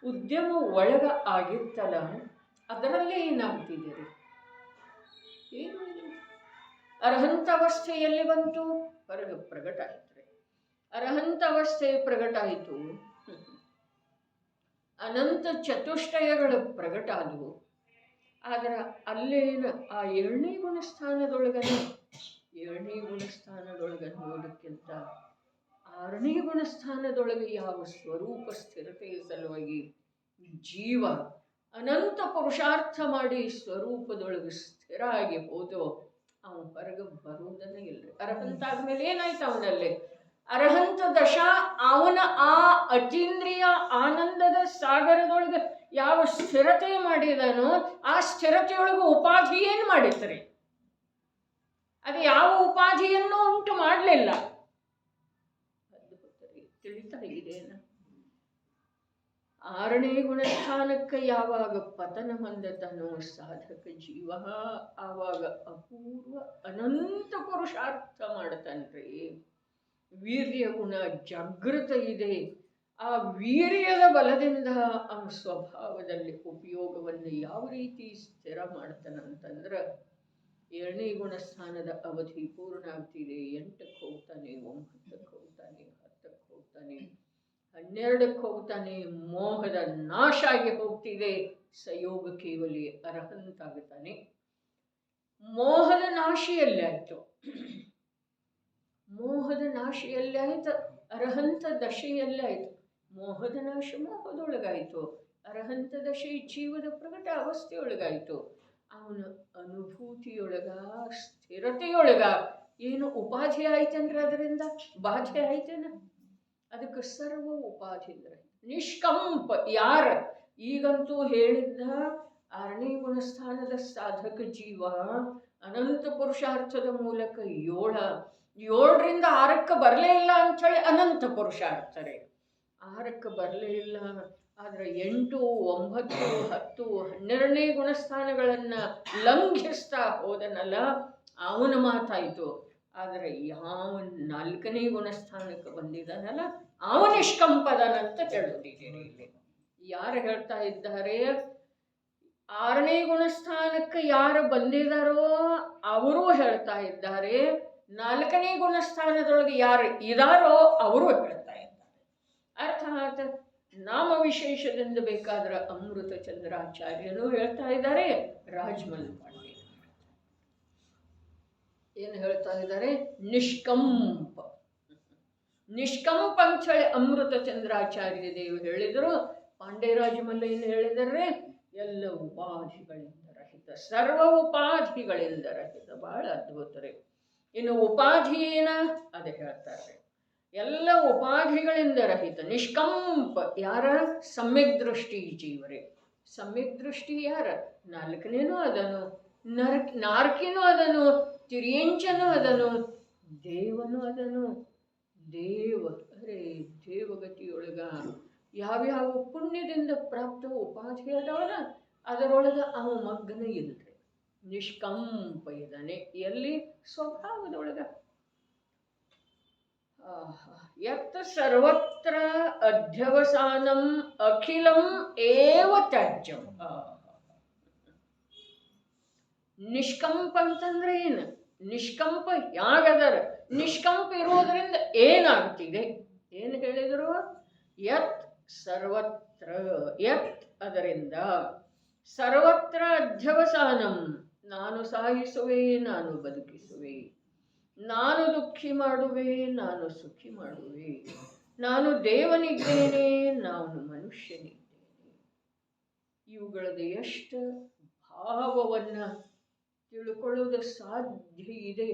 Speaker 1: ಉದ್ಯಮ ಒಳಗ ಆಗಿತ್ತಲ್ಲ, ಅದರಲ್ಲೇ ಏನಾಗ್ತಿದೆ ರೀ? ಏನು ಇಲ್ಲ. ಅರ್ಹಂತ ಅವಸ್ಥೆಯಲ್ಲಿ ಬಂತು, ಹೊರಗೆ ಪ್ರಗಟ ಆಯ್ತು ರೀ. ಅರ್ಹಂತ ಅವಸ್ಥೆ ಪ್ರಗಟ ಆಯಿತು. ಅನಂತ ಚತುಷ್ಟಯಗಳು ಪ್ರಗಟ ಆದವು. ಆದ್ರೆ ಅಲ್ಲೇನ ಆ ಏಳನೇ ಗುಣಸ್ಥಾನದೊಳಗನ ನೋಡೋದಕ್ಕಿಂತ ಆರನೇ ಗುಣಸ್ಥಾನದೊಳಗೆ ಯಾವ ಸ್ವರೂಪ ಸ್ಥಿರತೆಯ ಸಲುವಾಗಿ ಜೀವ ಅನಂತ ಪುರುಷಾರ್ಥ ಮಾಡಿ ಸ್ವರೂಪದೊಳಗೆ ಸ್ಥಿರ ಆಗಿ ಹೋದೋ ಅವನು ಹೊರಗೆ ಬರುವುದನ್ನೇ ಇಲ್ರಿ. ಅರ್ಹಂತ ಆದ್ಮೇಲೆ ಏನಾಯ್ತು ಅವನಲ್ಲಿ? ಅರ್ಹಂತ ದಶ ಅವನ ಆ ಅತೀಂದ್ರಿಯ ಆನಂದದ ಸಾಗರದೊಳಗೆ ಯಾವ ಸ್ಥಿರತೆ ಮಾಡಿದನೋ ಆ ಸ್ಥಿರತೆಯೊಳಗೆ ಉಪಾಧಿ ಏನು ಮಾಡಿತ್ರಿ? ಅದು ಯಾವ ಉಪಾಧಿಯನ್ನು ಉಂಟು ಮಾಡಲಿಲ್ಲ. ತಿಳಿತಾ ಇದೆಯೇನ? ಆರನೇ ಗುಣಸ್ಥಾನಕ್ಕೆ ಯಾವಾಗ ಪತನ ಹೊಂದತನೋ ಸಾಧಕ ಜೀವ, ಆವಾಗ ಅಪೂರ್ವ ಅನಂತ ಪುರುಷಾರ್ಥ ಮಾಡತನ್ರಿ. ವೀರ್ಯ ಗುಣ ಜಾಗೃತ ಇದೆ. ಆ ವೀರ್ಯದ ಬಲದಿಂದ ಆ ಸ್ವಭಾವದಲ್ಲಿ ಉಪಯೋಗವನ್ನು ಯಾವ ರೀತಿ ಸ್ಥಿರ ಮಾಡ್ತಾನಂತಂದ್ರೆ, ಏಳನೇ ಗುಣಸ್ಥಾನದ ಅವಧಿ ಪೂರ್ಣ ಆಗ್ತಿದೆ. 8ಕ್ಕೆ ಹೋಗ್ತಾನೆ, 9ಕ್ಕೆ ಹೋಗ್ತಾನೆ, 10ಕ್ಕೆ ಹೋಗ್ತಾನೆ, 12ಕ್ಕೆ ಹೋಗ್ತಾನೆ. ಮೋಹದ ನಾಶ ಆಗಿ ಹೋಗ್ತಿದೆ. ಸಯೋಗ ಕೇವಲಿ ಅರ್ಹಂತಾಗುತ್ತಾನೆ. ಮೋಹದ ನಾಶಿಯಲ್ಲಿ ಆಯ್ತು. ಮೋಹದ ನಾಶಿಯಲ್ಲಿ ಆಯ್ತು. ಅರ್ಹಂತ ದಶೆಯಲ್ಲಿ ಆಯ್ತು. ಮೋಹದ ನಾಶ ಮೋಹದೊಳಗಾಯ್ತು. ಅರ್ಹಂತ ದಶೆ ಜೀವದ ಪ್ರಕಟ ಅವಸ್ಥೆಯೊಳಗಾಯ್ತು. ಅವನ ಅನುಭೂತಿಯೊಳಗ ಸ್ಥಿರತೆಯೊಳಗ ಏನು ಉಪಾಧಿ ಆಯ್ತಂದ್ರೆ ಅದರಿಂದ ಬಾಧೆ ಆಯ್ತೇನ? ಅದಕ್ಕೆ ಸರ್ವ ಉಪಾಧಿ ಅಂದ್ರೆ ನಿಷ್ಕಂಪ. ಯಾರ ಈಗಂತೂ ಹೇಳಿದ್ದ ಆರನೇ ಗುಣಸ್ಥಾನದ ಸಾಧಕ ಜೀವ ಅನಂತ ಪುರುಷಾರ್ಥದ ಮೂಲಕ 7ರಿಂದ 6ಕ್ಕೆ ಬರಲೇ ಇಲ್ಲ ಅಂಥೇಳಿ ಅನಂತ ಪುರುಷಾರ್ಥರೇ. 6ಕ್ಕೆ ಬರಲೇ ಇಲ್ಲ. ಆದರೆ 8, 9, 10, 12ನೇ ಗುಣಸ್ಥಾನಗಳನ್ನು ಲಂಘಿಸ್ತಾ ಹೋದನಲ್ಲ, ಅವನ ಮಾತಾಯಿತು. ಆದರೆ ಯಾವ 4ನೇ ಗುಣಸ್ಥಾನಕ್ಕೆ ಬಂದಿದ್ದಾನಲ್ಲ ಅವ ನಿಷ್ಕಂಪದನಂತ ಹೇಳುತ್ತಿದ್ದೀರಿ. ಇಲ್ಲಿ ಯಾರು ಹೇಳ್ತಾ ಇದ್ದಾರೆ? 6ನೇ ಗುಣಸ್ಥಾನಕ್ಕೆ ಯಾರು ಬಂದಿದ್ದಾರೋ ಅವರೂ ಹೇಳ್ತಾ ಇದ್ದಾರೆ. 4ನೇ ಗುಣಸ್ಥಾನದೊಳಗೆ ಯಾರು ಇದಾರೋ ಅವರು ಹೇಳ್ತಾ ಇದ್ದಾರೆ. ಅರ್ಥಾತ್ ನಾಮ ವಿಶೇಷದಿಂದ ಬೇಕಾದ್ರೆ ಅಮೃತ ಚಂದ್ರಾಚಾರ್ಯನು ಹೇಳ್ತಾ ಇದ್ದಾರೆ. ರಾಜಮಲ್ ಪಾಂಡೆ ಏನು ಹೇಳ್ತಾ ಇದ್ದಾರೆ? ನಿಷ್ಕಂಪ. ನಿಷ್ಕಂಪ ಅಂಥೇಳಿ ಅಮೃತ ಚಂದ್ರಾಚಾರ್ಯ ದೇವರು ಹೇಳಿದರು. ಪಾಂಡೇರಾಜಮಲ್ಲ ಏನು ಹೇಳಿದರೆ? ಎಲ್ಲ ಉಪಾಧಿಗಳಿಂದ ರಹಿತ, ಸರ್ವ ಉಪಾಧಿಗಳಿಂದ ರಹಿತ. ಬಹಳ ಅದ್ಭುತರೇ. ಇನ್ನು ಉಪಾಧಿ ಏನ ಅದು ಹೇಳ್ತಾರೆ. ಎಲ್ಲ ಉಪಾಧಿಗಳಿಂದ ರಹಿತ ನಿಷ್ಕಂಪ. ಯಾರ? ಸಮ್ಯಕ್ ದೃಷ್ಟಿ ಜೀವರೇ. ಸಮ್ಯಕ್ ದೃಷ್ಟಿ ಯಾರ? 4ನೇನೂ ಅದನು, ನಾರ್ಕಿನೂ ಅದನು, ತಿರಿಯಂಚನೂ ಅದನು, ದೇವನು ಅದನು. ದೇವಗತಿಯೊಳಗ ಯಾವ್ಯಾವ ಪುಣ್ಯದಿಂದ ಪ್ರಾಪ್ತ ಉಪಾಧಿ ಅದಾವಲ್ಲ ಅದರೊಳಗ ಅವ ಮಗ್ನ ಇಲ್ರಿ. ನಿಷ್ಕಂಪ ಇದ್ದಾನೆ. ಎಲ್ಲಿ? ಸ್ವಭಾವದೊಳಗ. ಯತ್ ಸರ್ವತ್ರ ಅಧ್ಯವಸಾನಂ ಅಖಿಲಂ ಏವ ತ್ಯಾಜ್ಯಂ. ನಿಷ್ಕಂಪ ಅಂತಂದ್ರೆ ಏನು? ನಿಷ್ಕಂಪ ಯಾಗದರ? ನಿಷ್ಕಂಪ ಇರೋದ್ರಿಂದ ಏನಾಗ್ತಿದೆ? ಏನು ಹೇಳಿದರು? ಯತ್ ಸರ್ವತ್ರ, ಯತ್ ಅದರಿಂದ, ಸರ್ವತ್ರ ಅಧ್ಯವಸಾನಂ ನಾನು ಸಾಯಿಸುವೆ, ನಾನು ಬದುಕಿಸುವೆ, ನಾನು ದುಃಖಿ ಮಾಡುವೆ, ನಾನು ಸುಖಿ ಮಾಡುವೆ, ನಾನು ದೇವನಿದ್ದೇನೆ, ನಾನು ಮನುಷ್ಯನಿದ್ದೇನೆ. ಇವುಗಳದ್ದು ಎಷ್ಟು ಭಾವವನ್ನು ತಿಳ್ಕೊಳ್ಳೋದು ಸಾಧ್ಯ ಇದೆ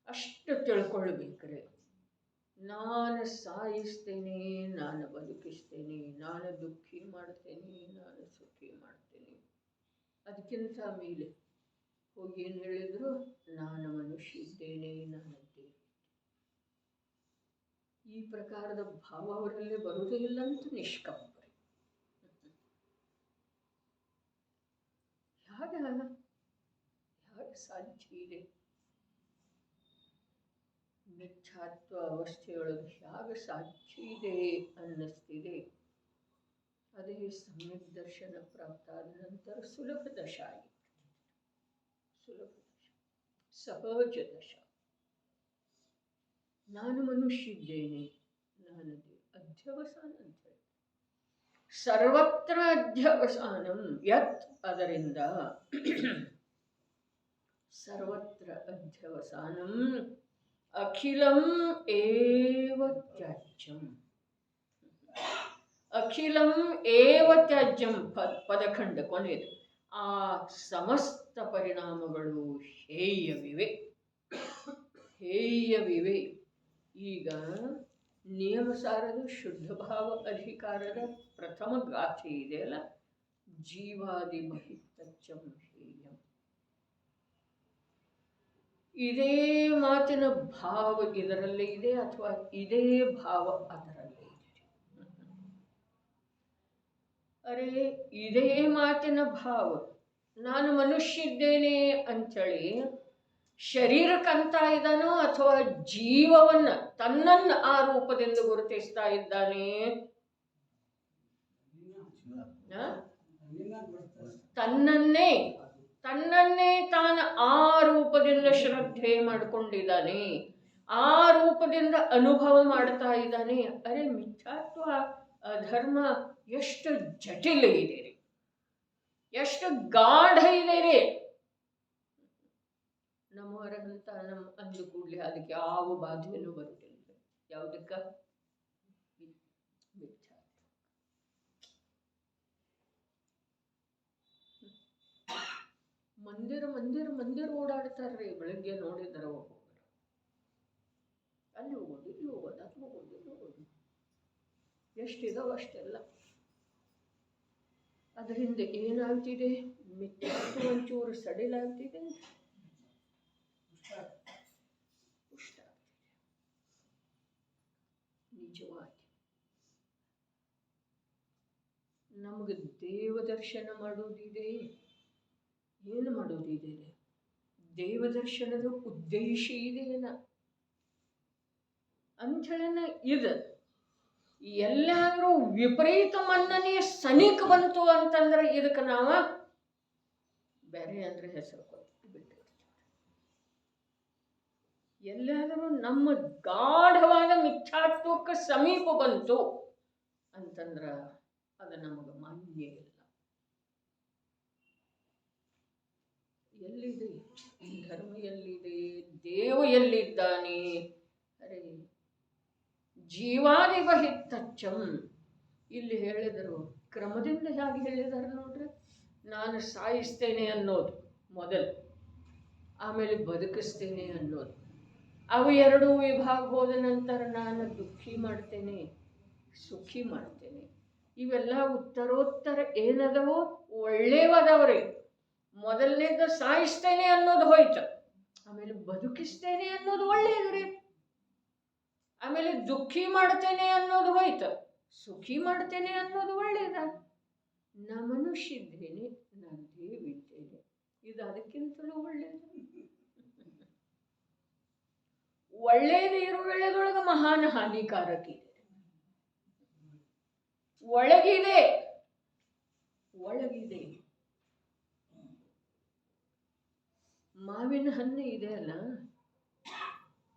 Speaker 1: ಅಷ್ಟು ತಿಳ್ಕೊಳ್ಬೇಕ್ರೆ. ನಾನು ಸಾಯಿಸ್ತೇನೆ, ನಾನು ಬದುಕಿಸ್ತೇನೆ, ನಾನು ದುಃಖಿ ಮಾಡ್ತೇನೆ, ನಾನು ಸುಖಿ ಮಾಡ್ತೇನೆ. ಅದಕ್ಕಿಂತ ಮೇಲೆ ಹೋಗಿ ಏನು ಹೇಳಿದ್ರು? ನಾನು ಮನುಷ್ಯ ಇದ್ದೇನೆ, ನಾನು ದೇವ. ಈ ಪ್ರಕಾರದ ಭಾವ ಅವರಲ್ಲೇ ಬರುವುದೇ ಇಲ್ಲ ಅಂತ ನಿಷ್ಕಂಪ. ಹೇಗೆ ಸಾಧ್ಯ ಇದೆ? ಮಿಥ್ಯಾತ್ವ ಅವಸ್ಥೆಯೊಳಗೆ ಹೇಗೆ ಸಾಧ್ಯ ಇದೆ ಅನ್ನಿಸ್ತಿದೆ. ಅದೇ ಸಮ್ಯಕ್ ದರ್ಶನ ಪ್ರಾಪ್ತ ಆದ ನಂತರ ಸುಲಭ ದಶ ಆಗಿದೆ. ಸುಲಭ ದಶ, ಸಹಜ ದಶ. ನಾನು ಮನುಷ್ಯ ಇದ್ದೇನೆ, ನಾನು ಅಧ್ಯವಸಾನ ಅಂತ ಹೇಳಿ ಸರ್ವತ್ರ ಅಧ್ಯವಸಾನಂ ಯತ್ ಅದರಿಂದ ಸರ್ವತ್ರ ಅಧ್ಯವಸಾನಂ ಅಖಿಲಂ ಏವ ತ್ಯಾಜ್ಯಂ ಅಖಿಲಂ ಏವ ತ್ಯಾಜ್ಯಂ ಪದಖಂಡ ಕೊನೆಯದು. ಆ ಸಮಸ್ತ ಪರಿಣಾಮಗಳು ಹೇಯವಿವೆ ಹೇಯವಿವೆ. ಈಗ ನಿಯಮಸಾರದ ಶುದ್ಧ ಭಾವ ಅಧಿಕಾರದ ಪ್ರಥಮ ಗಾಥೆ ಇದೆಯಲ್ಲ, ಜೀವಾದಿ ಬಹಿತಚ್ಚಂ ಹೇಯಂ. ಇದೇ ಮಾತಿನ ಭಾವ ಇದರಲ್ಲೇ ಇದೆ ಅಥವಾ ಇದೇ ಭಾವ ಅದರಲ್ಲೇ ಇದೆ? ಅರೆ, ಇದೇ ಮಾತಿನ ಭಾವ. ನಾನು ಮನುಷ್ಯ ಇದ್ದೇನೆ ಅಂಥೇಳಿ ಶರೀರಕ್ಕಂತ ಇದ್ದಾನೋ ಅಥವಾ ಜೀವವನ್ನ ತನ್ನನ್ನು ಆ ರೂಪದಿಂದ ಗುರುತಿಸ್ತಾ ಇದ್ದಾನೆ? ತನ್ನನ್ನೇ ತಾನು ಆ ರೂಪದಿಂದ ಶ್ರದ್ಧೆ ಮಾಡಿಕೊಂಡಿದ್ದಾನೆ, ಆ ರೂಪದಿಂದ ಅನುಭವ ಮಾಡ್ತಾ ಇದ್ದಾನೆ. ಅರೆ, ಮಿಥ್ಯಾತ್ವ ಅಧರ್ಮ ಎಷ್ಟು ಜಟಿಲ ಇದೆ ರೀ, ಎಷ್ಟು ಗಾಢ ಇದೆ ರೀ. ನಮ್ಮವರಂತ ನಮ್ಮ ಅಂದು ಕೂಡಲೇ ಅದಕ್ಕೆ ಯಾವ ಬಾಧೆಯನ್ನು ಬರುವುದಿಲ್ಲ. ಯಾವುದಕ್ಕ? ಮಂದಿರ ಓಡಾಡ್ತಾರ್ರಿ. ಬೆಳಗ್ಗೆ ನೋಡಿದಾರ ಒಬ್ಬೊಬ್ಬರು, ಅಲ್ಲಿ ಹೋಗೋದು ಇಲ್ಲಿ ಹೋಗೋದು ಅದು ಹೋಗೋದು ಇಲ್ಲಿ ಹೋಗೋದು, ಎಷ್ಟಿದಾವ ಅಷ್ಟೆಲ್ಲ. ಅದರಿಂದ ಏನಾಗ್ತಿದೆ? ಮಿಥ್ಯಾತ್ವ ಒಂಚೂರು ಸಡಿಲಾಗ್ತಿದೆ, ನಿಜವಾಗಿ ನಮಗೆ ದೇವದರ್ಶನ ಮಾಡೋದಿದೆ. ಏನು ಮಾಡೋದಿದೆ? ದೇವದರ್ಶನದ ಉದ್ದೇಶ ಇದೆಯೇನ ಅಂಥೇಳನ ಇದು ಎಲ್ಲಾದ್ರೂ ವಿಪರೀತ ಮನ್ನನೆ ಸನಿಕ್ ಬಂತು ಅಂತಂದ್ರೆ ಇದಕ್ಕೆ ನಾವು ಬೇರೆ ಅಂದ್ರೆ ಹೆಸರು ಕೊಟ್ಟು ಬಿಟ್ಟಿರ್ತೀವಿ. ಎಲ್ಲಾದರೂ ನಮ್ಮ ಗಾಢವಾದ ಮಿಥ್ಯಾತ್ವಕ್ಕೆ ಸಮೀಪ ಬಂತು ಅಂತಂದ್ರ ಅದು ನಮಗೆ ಮಾನ್ಯ ಇಲ್ಲ. ಎಲ್ಲಿದೆ ಧರ್ಮ? ಎಲ್ಲಿದೆ ದೇವ? ಎಲ್ಲಿದ್ದಾನೆ? ಅರೆ, ಜೀವಾದಿ ಬಹಿತಚ್ಚಂ ಇಲ್ಲಿ ಹೇಳಿದರು. ಕ್ರಮದಿಂದ ಹೇಗೆ ಹೇಳಿದಾರೆ ನೋಡ್ರಿ. ನಾನು ಸಾಯಿಸ್ತೇನೆ ಅನ್ನೋದು ಮೊದಲು, ಆಮೇಲೆ ಬದುಕಿಸ್ತೇನೆ ಅನ್ನೋದು. ಅವು ಎರಡೂ ವಿಭಾಗ ಹೋದ ನಂತರ ನಾನು ದುಃಖಿ ಮಾಡ್ತೇನೆ, ಸುಖಿ ಮಾಡ್ತೇನೆ. ಇವೆಲ್ಲ ಉತ್ತರೋತ್ತರ ಏನದವೋ ಒಳ್ಳೇವದವ್ರಿ. ಮೊದಲನೇದು ಸಾಯಿಸ್ತೇನೆ ಅನ್ನೋದು ಹೋಯ್ತು, ಆಮೇಲೆ ಬದುಕಿಸ್ತೇನೆ ಅನ್ನೋದು ಒಳ್ಳೆಯದ್ರಿ. ಆಮೇಲೆ ದುಃಖಿ ಮಾಡ್ತೇನೆ ಅನ್ನೋದು ಹೋಯ್ತು, ಸುಖಿ ಮಾಡ್ತೇನೆ ಅನ್ನೋದು ಒಳ್ಳೆಯದ. ನಾ ಮನುಷ್ಯ ಇದ್ದೇನೆ, ನಾನು ದೇವಿದ್ದೇನೆ, ಇದು ಅದಕ್ಕಿಂತಲೂ ಒಳ್ಳೆಯದು. ಒಳ್ಳೆಯದು ಇರುವೆಳೆದೊಳಗೆ ಮಹಾನ್ ಹಾನಿಕಾರಕ ಇದೆ. ಒಳಗಿದೆ ಮಾವಿನ ಹಣ್ಣು ಇದೆ ಅಲ್ಲ,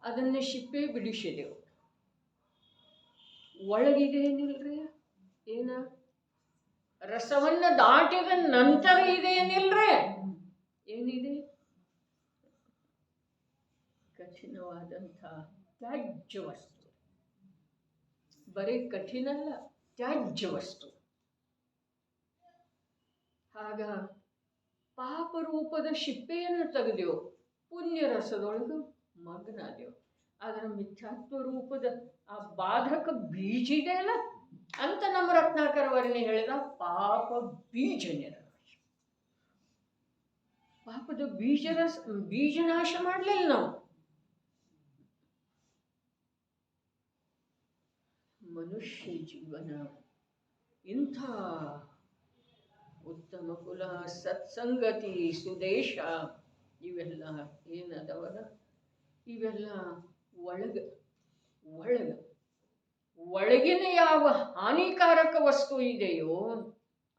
Speaker 1: ಅದನ್ನ ಶಿಪ್ಪೆ ಬಿಡಿಸಿದೆವು. ಒಳಗಿದೆ ಏನಿಲ್ರಿ? ಏನ ರಸವನ್ನ ದಾಟಿದ ನಂತರ ಇದೆ ಏನಿಲ್ರಿ? ಏನಿದೆ? ಕಠಿಣವಾದಂಥ ತ್ಯಾಜ್ಯ ವಸ್ತು. ಬರೀ ಕಠಿಣಲ್ಲ, ತ್ಯಾಜ್ಯ ವಸ್ತು. ಆಗ ಪಾಪ ರೂಪದ ಶಿಪ್ಪೆಯನ್ನು ತೆಗೆದೆವು, ಪುಣ್ಯ ರಸದೊಳಗೆ ಮಗ್ನಾದೆವು. ಅದರ ಮಿಥ್ಯಾತ್ವ ರೂಪದ ಆ ಬಾಧಕ ಬೀಜ ಇದೆ ಅಲ್ಲ ಅಂತ ನಮ್ಮ ರತ್ನಾಕರ ವರ್ಣಿ ಹೇಳಿದ. ಪಾಪ ಬೀಜ ನಿರ್ನಾಶ. ಪಾಪದ ಬೀಜ ನಾಶ ಮಾಡಲಿಲ್ಲ ನಾವು. ಮನುಷ್ಯ ಜೀವನ ಇಂಥ ಉತ್ತಮ ಕುಲ, ಸತ್ಸಂಗತಿ, ಸುದೇಶ ಇವೆಲ್ಲ ಏನದವಲ್ಲ, ಇವೆಲ್ಲ ಒಳಗಿನ ಯಾವ ಹಾನಿಕಾರಕ ವಸ್ತು ಇದೆಯೋ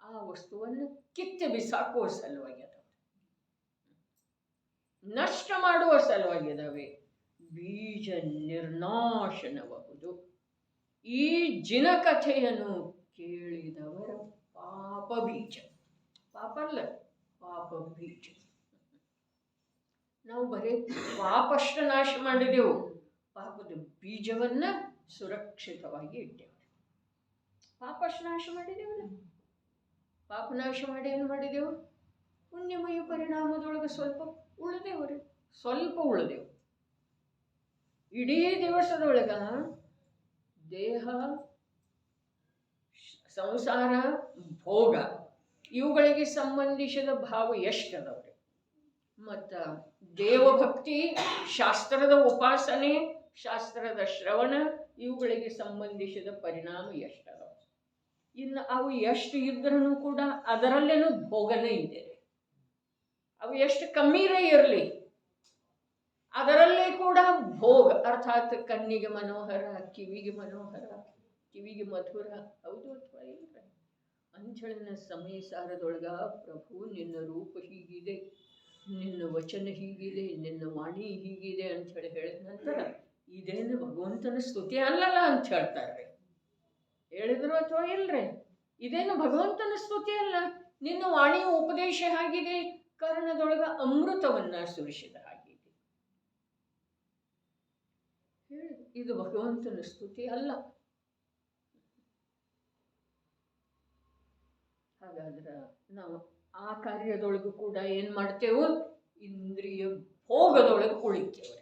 Speaker 1: ಆ ವಸ್ತುವನ್ನು ಕಿತ್ತು ಬಿಸಾಕುವ ಸಲುವಾಗಿ ಅದಾವೆ, ನಷ್ಟ ಮಾಡುವ ಸಲುವಾಗಿ ಅದಾವೆ. ಬೀಜ ನಿರ್ನಾಶನಬಹುದು. ಈ ಜಿನ ಕಥೆಯನ್ನು ಕೇಳಿದವರ ಪಾಪ ಬೀಜ. ಪಾಪ ಅಲ್ಲ, ಪಾಪ ಬೀಜ. ನಾವು ಬರೀ ಪಾಪಷ್ಟ ನಾಶ ಮಾಡಿದೆವು, ಪಾಪದ ಬೀಜವನ್ನ ಸುರಕ್ಷಿತವಾಗಿ ಇಟ್ಟೆವು. ಪಾಪಷ್ಟ ನಾಶ ಮಾಡಿದೆವಲ್ಲ, ಪಾಪ ನಾಶ ಮಾಡಿ ಏನು ಮಾಡಿದೆವು? ಪುಣ್ಯಮಯ ಪರಿಣಾಮದೊಳಗೆ ಸ್ವಲ್ಪ ಉಳಿದೆವ್ರಿ, ಸ್ವಲ್ಪ ಉಳಿದೆವು. ಇಡೀ ದಿವಸದೊಳಗ ದೇಹ, ಸಂಸಾರ, ಭೋಗ ಇವುಗಳಿಗೆ ಸಂಬಂಧಿಸಿದ ಭಾವ ಎಷ್ಟದವ್ರಿ. ಮತ್ತು ದೇವಭಕ್ತಿ, ಶಾಸ್ತ್ರದ ಉಪಾಸನೆ, ಶಾಸ್ತ್ರದ ಶ್ರವಣ ಇವುಗಳಿಗೆ ಸಂಬಂಧಿಸಿದ ಪರಿಣಾಮ ಎಷ್ಟದವ. ಇನ್ನು ಅವು ಎಷ್ಟು ಇದ್ರೂ ಕೂಡ ಅದರಲ್ಲೇನು ಭೋಗನೇ ಇದೆ. ಅವು ಎಷ್ಟು ಕಮ್ಮಿರೇ ಇರಲಿ, ಅದರಲ್ಲೇ ಕೂಡ ಭೋಗ, ಅರ್ಥಾತ್ ಕಣ್ಣಿಗೆ ಮನೋಹರ, ಕಿವಿಗೆ ಮನೋಹರ, ಕಿವಿಗೆ ಮಧುರ, ಹೌದು ಅಥವಾ ಇಲ್ಲ ಅಂಥೇಳಿನ ಸಮಯ ಸಾರದೊಳಗ ಪ್ರಭು ನಿನ್ನ ರೂಪ ಹೀಗಿದೆ, ನಿನ್ನ ವಚನ ಹೀಗಿದೆ, ನಿನ್ನ ವಾಣಿ ಹೀಗಿದೆ ಅಂಥೇಳಿ ಹೇಳಿದ ನಂತರ ಇದೇನು ಭಗವಂತನ ಸ್ತುತಿ ಅಲ್ಲಲ್ಲ ಅಂತ ಹೇಳ್ತಾರೆ. ಹೇಳಿದ್ರು ಅಥವಾ ಇಲ್ರಿ? ಇದೇನು ಭಗವಂತನ ಸ್ತುತಿ ಅಲ್ಲ, ನಿನ್ನ ವಾಣಿಯ ಉಪದೇಶ ಆಗಿದೆ, ಕರ್ಣದೊಳಗ ಅಮೃತವನ್ನ ಸುರಿಸಿದ ಹಾಗಿದೆ. ಇದು ಭಗವಂತನ ಸ್ತುತಿ ಅಲ್ಲ. ಹಾಗಾದ್ರೆ ನಾವು ಆ ಕಾರ್ಯದೊಳಗೂ ಕೂಡ ಏನ್ ಮಾಡ್ತೇವೆ? ಇಂದ್ರಿಯ ಭೋಗದೊಳಗೆ ಉಳಿತೇವೆ.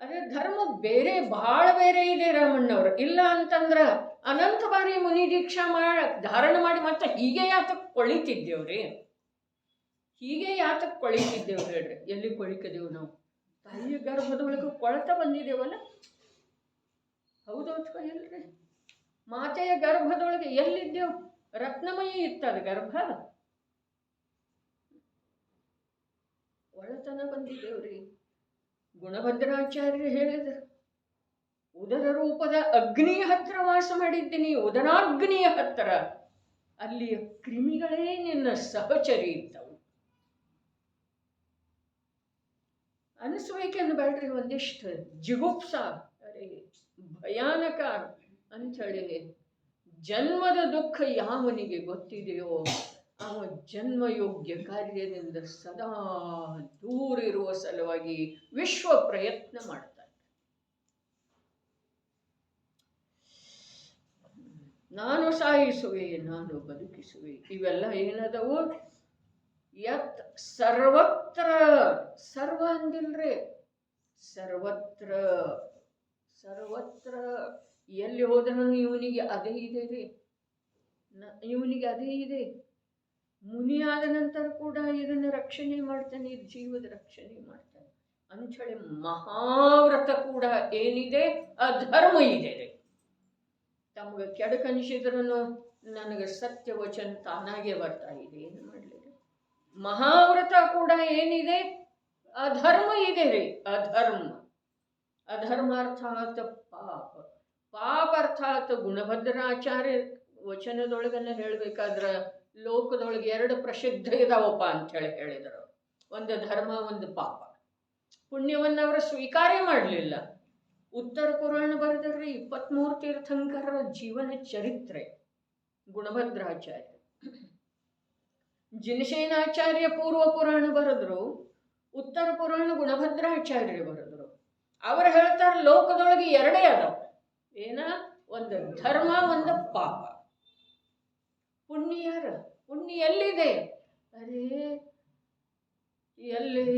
Speaker 1: ಅದೇ ಧರ್ಮ ಬೇರೆ, ಬಹಳ ಬೇರೆ ಇದೆ ರಾಮಣ್ಣವ್ರು. ಇಲ್ಲ ಅಂತಂದ್ರ ಅನಂತ ಬಾರಿ ಮುನಿ ದೀಕ್ಷಾ ಧಾರಣ ಮಾಡಿ ಮತ್ತೆ ಹೀಗೆ ಯಾತಕ್ಕೆ ಕೊಳಿತಿದ್ದೇವ್ರಿ? ಹೀಗೆ ಯಾತಕ್ಕೆ ಕೊಳಿತಿದ್ದೇವೆ ಹೇಳ್ರಿ? ಎಲ್ಲಿ ಕೊಳಿಕದೇವು ನಾವು? ತಾಯಿಯ ಗರ್ಭದೊಳಗೆ ಕೊಳತ ಬಂದಿದ್ದೇವಲ್ಲ, ಹೌದು ಅಥವಾ ಇಲ್ರಿ? ಮಾತೆಯ ಗರ್ಭದೊಳಗೆ ಎಲ್ಲಿದ್ದೇವು? ರತ್ನಮಯಿ ಇತ್ತದ ಗರ್ಭ, ಒಳತನ ಬಂದಿದ್ದೇವ್ರಿ. ಗುಣಭದ್ರಾಚಾರ್ಯರು ಹೇಳಿದರು, ಉದರ ರೂಪದ ಅಗ್ನಿಯ ಹತ್ರ ವಾಸ ಮಾಡಿದ್ದೀನಿ, ಉದರಾಗ್ನಿಯ ಹತ್ರ. ಅಲ್ಲಿಯ ಕ್ರಿಮಿಗಳೇ ನಿನ್ನ ಸಹಚರಿ ಇದ್ದವು. ಅನಿಸ್ಬೇಕೆಂದು ಬೇಡ್ರಿ ಒಂದಿಷ್ಟು ಜಿಗುಪ್ಸ, ಅರೆ ಭಯಾನಕ ಅಂಥೇಳಿ. ಜನ್ಮದ ದುಃಖ ಯಾವನಿಗೆ ಗೊತ್ತಿದೆಯೋ ಅವ ಜನ್ಮಯೋಗ್ಯ ಕಾರ್ಯದಿಂದ ಸದಾ ದೂರಿರುವ ಸಲುವಾಗಿ ವಿಶ್ವ ಪ್ರಯತ್ನ ಮಾಡ್ತಾನೆ. ನಾನು ಸಾಯಿಸುವೆ, ನಾನು ಬದುಕಿಸುವೆ, ಇವೆಲ್ಲ ಏನದವು? ಯತ್ ಸರ್ವತ್ರ, ಸರ್ವ ಅಂದಿಲ್ರಿ, ಸರ್ವತ್ರ, ಸರ್ವತ್ರ ಎಲ್ಲಿ ಹೋದ್ರೂ ಇವನಿಗೆ ಅದೇ ಇದೆ ರೀ, ಇವನಿಗೆ ಅದೇ ಇದೆ. ಮುನಿಯಾದ ನಂತರ ಕೂಡ ಇದನ್ನು ರಕ್ಷಣೆ ಮಾಡ್ತಾನೆ, ಜೀವದ ರಕ್ಷಣೆ ಮಾಡ್ತಾನೆ ಅಂಥೇಳಿ. ಮಹಾವ್ರತ ಕೂಡ ಏನಿದೆ? ಅಧರ್ಮ ಇದೆ ರೀ. ತಮಗೆ ಕೆಡಕನಿಸಿದ್ರೂ ನನಗೆ ಸತ್ಯ ವಚನ ತಾನಾಗೆ ಬರ್ತಾ ಇದೆ, ಏನು ಮಾಡಲಿ? ಮಹಾವ್ರತ ಕೂಡ ಏನಿದೆ? ಅಧರ್ಮ ಇದೆ ರೀ, ಅಧರ್ಮ. ಅಧರ್ಮ ಅರ್ಥಾತ್ ಪಾಪ, ಪಾಪ ಅರ್ಥಾತ್ ಗುಣಭದ್ರಾಚಾರ್ಯ ವಚನದೊಳಗನ್ನ ಹೇಳ್ಬೇಕಾದ್ರೆ ಲೋಕದೊಳಗೆ ಎರಡು ಪ್ರಸಿದ್ಧ ಇದಾವಪ್ಪ ಅಂಥೇಳಿ ಹೇಳಿದರು. ಒಂದು ಧರ್ಮ, ಒಂದು ಪಾಪ. ಪುಣ್ಯವನ್ನು ಅವರು ಸ್ವೀಕಾರ ಮಾಡಲಿಲ್ಲ. ಉತ್ತರ ಪುರಾಣ ಬರೆದ್ರಿ 23 ತೀರ್ಥಂಕರರ ಜೀವನ ಚರಿತ್ರೆ ಗುಣಭದ್ರಾಚಾರ್ಯ. ಜಿನಸೇನಾಚಾರ್ಯ ಪೂರ್ವ ಪುರಾಣ ಬರೆದ್ರು, ಉತ್ತರ ಪುರಾಣ ಗುಣಭದ್ರಾಚಾರ್ಯ ಬರೆದ್ರು. ಅವರು ಹೇಳ್ತಾರೆ ಲೋಕದೊಳಗೆ ಎರಡೇ ಅದಾವ, ಏನ? ಒಂದು ಧರ್ಮ, ಒಂದು ಪಾಪ. ಪುಣ್ಯ ಯಾರು? ಪುಣ್ಯ ಎಲ್ಲಿದೆ? ಅರೇ ಎಲ್ಲಿ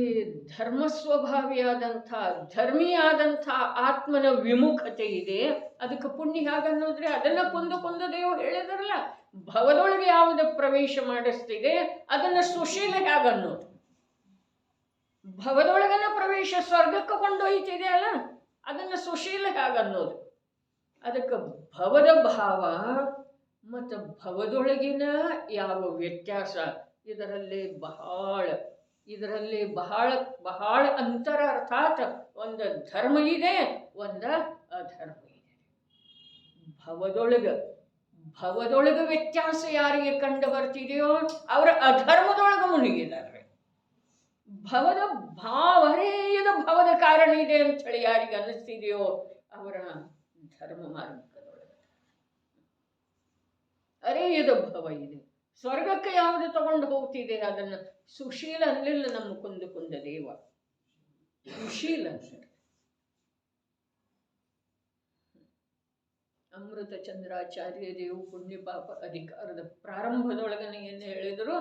Speaker 1: ಧರ್ಮ ಸ್ವಭಾವಿಯಾದಂಥ ಧರ್ಮಿಯಾದಂಥ ಆತ್ಮನ ವಿಮುಖತೆ ಇದೆ, ಅದಕ್ಕೆ ಪುಣ್ಯ ಹೇಗನ್ನೋದ್ರೆ ಅದನ್ನ ಕುಂದು ದೇವ್ ಹೇಳಿದ್ರಲ್ಲ, ಭವದೊಳಗೆ ಯಾವುದು ಪ್ರವೇಶ ಮಾಡಿಸ್ತಿದೆ ಅದನ್ನ ಸುಶೀಲ ಹೇಗನ್ನೋದು. ಭವದೊಳಗನ ಪ್ರವೇಶ ಸ್ವರ್ಗಕ್ಕೆ ಕೊಂಡೊಯ್ತಿದೆ ಅಲ್ಲ, ಅದನ್ನ ಸುಶೀಲ ಹೇಗನ್ನೋದು. ಅದಕ್ಕೆ ಭವದ ಭಾವ ಮತ್ತು ಭವದೊಳಗಿನ ಯಾವ ವ್ಯತ್ಯಾಸ, ಇದರಲ್ಲಿ ಬಹಳ ಅಂತರ. ಅರ್ಥಾತ್ ಒಂದು ಧರ್ಮ ಇದೆ, ಒಂದು ಅಧರ್ಮ ಇದೆ. ಭವದೊಳಗ ವ್ಯತ್ಯಾಸ ಯಾರಿಗೆ ಕಂಡು ಬರ್ತಿದೆಯೋ ಅವರ ಅಧರ್ಮದೊಳಗೆ ಮುಳುಗಿದ್ದಾರೆ. ಭವದ ಭಾವರೇಯದ ಭವದ ಕಾರಣ ಇದೆ ಅಂಥೇಳಿ ಯಾರಿಗೆ ಅನ್ನಿಸ್ತಿದೆಯೋ ಅವರ ಧರ್ಮ ಮಾರ್ಗದೊಳಗೆ. ಅರೆಯದ ಭವ ಇದೆ. ಸ್ವರ್ಗಕ್ಕೆ ಯಾವುದು ತಗೊಂಡು ಹೋಗ್ತಿದೆ ಅದನ್ನು ಸುಶೀಲ ಅಲ್ಲಿಲ್ಲ ನಮ್ಮ ಕುಂದ ದೇವ, ಸುಶೀಲ ಸರ್. ಅಮೃತ ಚಂದ್ರಾಚಾರ್ಯ ದೇವು ಪುಣ್ಯ ಪಾಪ ಅಧಿಕಾರದ ಪ್ರಾರಂಭದೊಳಗನೆ ಏನು ಹೇಳಿದರು?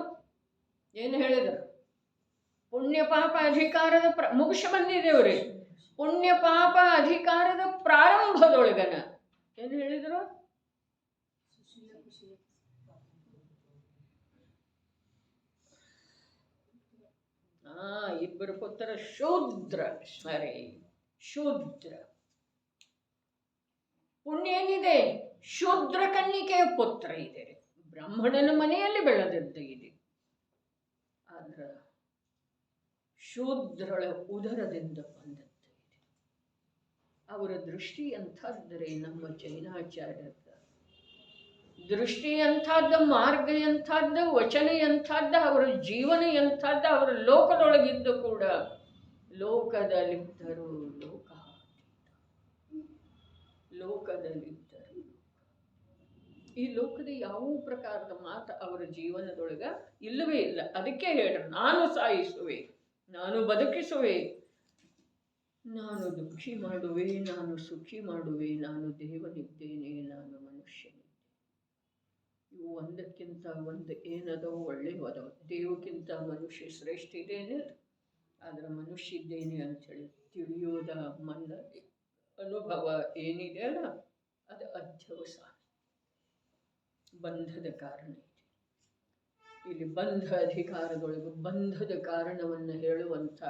Speaker 1: ಪುಣ್ಯ ಪಾಪ ಅಧಿಕಾರದ ಮುಗಿಸಿ ಬಂದಿದ್ದೇವ್ರಿ. ಪುಣ್ಯ ಪಾಪ ಅಧಿಕಾರದ ಪ್ರಾರಂಭದೊಳಗನ ಏನು ಹೇಳಿದರು? ಇಬ್ಬರು ಪುತ್ರ ಶೂದ್ರ ಸ್ಮರೆ. ಶೂದ್ರ ಪುಣ್ಯ ಏನಿದೆ? ಶೂದ್ರ ಕನ್ನಿಕೆಯ ಪುತ್ರ ಇದೆ, ಬ್ರಾಹ್ಮಣನ ಮನೆಯಲ್ಲಿ ಬೆಳೆದದ್ದ ಇದೆ. ಆದ್ರ ಶೂದ್ರಳ ಉದರದಿಂದ ಬಂದದ್ದು ಇದೆ. ಅವರ ದೃಷ್ಟಿ ಎಂಥದ್ದರೆ ನಮ್ಮ ಜೈನಾಚಾರ್ಯರ ದೃಷ್ಟಿ ಎಂಥದ್ದು, ಮಾರ್ಗ ಎಂಥದ್ದು, ವಚನ ಎಂಥದ್ದು, ಅವರ ಜೀವನ ಎಂಥದ್ದು. ಅವರ ಲೋಕದೊಳಗಿದ್ದು ಕೂಡ ಲೋಕದಲ್ಲಿದ್ದರು ಲೋಕದಲ್ಲಿದ್ದರು. ಈ ಲೋಕದ ಯಾವ ಪ್ರಕಾರದ ಮಾತು ಅವರ ಜೀವನದೊಳಗ ಇಲ್ಲವೇ ಇಲ್ಲ. ಅದಕ್ಕೆ ಹೇಳ್ರಿ, ನಾನು ಸಾಯಿಸುವೆ, ನಾನು ಬದುಕಿಸುವೆ, ನಾನು ದುಃಖಿ ಮಾಡುವೆ, ನಾನು ಸುಖಿ ಮಾಡುವೆ, ನಾನು ದೇವನಿದ್ದೇನೆ, ನಾನು ಮನುಷ್ಯನಿದ್ದೇನೆ. ಇವು ಒಂದಕ್ಕಿಂತ ಒಂದು ಏನದವು ಒಳ್ಳೆಯವದವ. ದೇವಕ್ಕಿಂತ ಮನುಷ್ಯ ಶ್ರೇಷ್ಠ ಇದೇನಿಲ್ಲ. ಆದ್ರೆ ಮನುಷ್ಯ ಇದ್ದೇನೆ ಅಂಥೇಳಿ ತಿಳಿಯೋದ ಮನ್ನ ಅನುಭವ ಏನಿದೆ ಅಲ್ಲ, ಅದು ಅಧ್ಯವಸಾನ, ಬಂಧದ ಕಾರಣ ಇದೆ. ಇಲ್ಲಿ ಬಂಧ ಅಧಿಕಾರದೊಳಗೆ ಬಂಧದ ಕಾರಣವನ್ನು ಹೇಳುವಂಥ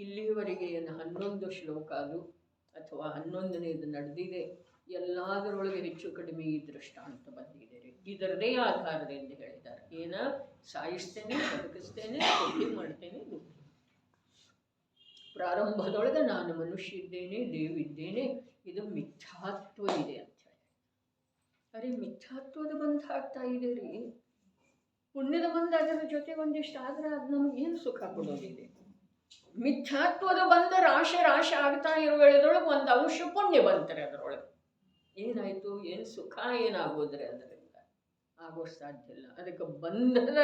Speaker 1: ಇಲ್ಲಿಯವರೆಗೆ ಏನು 11 ಶ್ಲೋಕ ಅದು ಅಥವಾ 11ನೇದು ನಡೆದಿದೆ. ಎಲ್ಲದರೊಳಗೆ ಹೆಚ್ಚು ಕಡಿಮೆ ಈ ದೃಷ್ಟಾಂತ ಬಂದಿದೆ. ಇದರದೇ ಆಧಾರದಿಂದ ಹೇಳಿದ್ದಾರೆ. ಏನ ಸಾಯಿಸ್ತೇನೆ, ಬದುಕಿಸ್ತೇನೆ, ಸುದ್ದಿ ಮಾಡ್ತೇನೆ, ದುಃಖಿ. ಪ್ರಾರಂಭದೊಳಗೆ ನಾನು ಮನುಷ್ಯ ಇದ್ದೇನೆ, ದೇವಿದ್ದೇನೆ, ಇದು ಮಿಥ್ಯಾತ್ವ ಇದೆ ಅಂತ ಹೇಳಿ. ಅರೆ ಮಿಥ್ಯಾತ್ವದ ಬಂಧ ಆಗ್ತಾ ಇದೆ ರೀ. ಪುಣ್ಯದ ಬಂಧ ಅದರ ಜೊತೆ ಒಂದಿಷ್ಟು ಆದ್ರೆ ಅದು ನಮಗೇನು ಸುಖ ಕೊಡೋದಿದೆ? ಮಿಥ್ಯಾತ್ವದ ಬಂಧ ರಾಶಿ ರಾಶಿ ಆಗ್ತಾ ಇರೋ ವೇಳೆದೊಳಗೆ ಒಂದು ಅಂಶ ಪುಣ್ಯ ಬಂತಾರೆ. ಅದರೊಳಗೆ ಏನಾಯಿತು? ಏನು ಸುಖ ಏನಾಗೋದ್ರಿ? ಅದರಿಂದ ಆಗೋ ಸಾಧ್ಯ ಇಲ್ಲ. ಅದಕ್ಕೆ ಬಂಧದ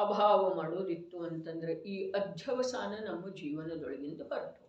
Speaker 1: ಅಭಾವ ಮಾಡೋದಿತ್ತು ಅಂತಂದ್ರೆ ಈ ಅಧ್ಯವಸಾನ ನಮ್ಮ ಜೀವನದೊಳಗಿಂದ ಹೊರಟು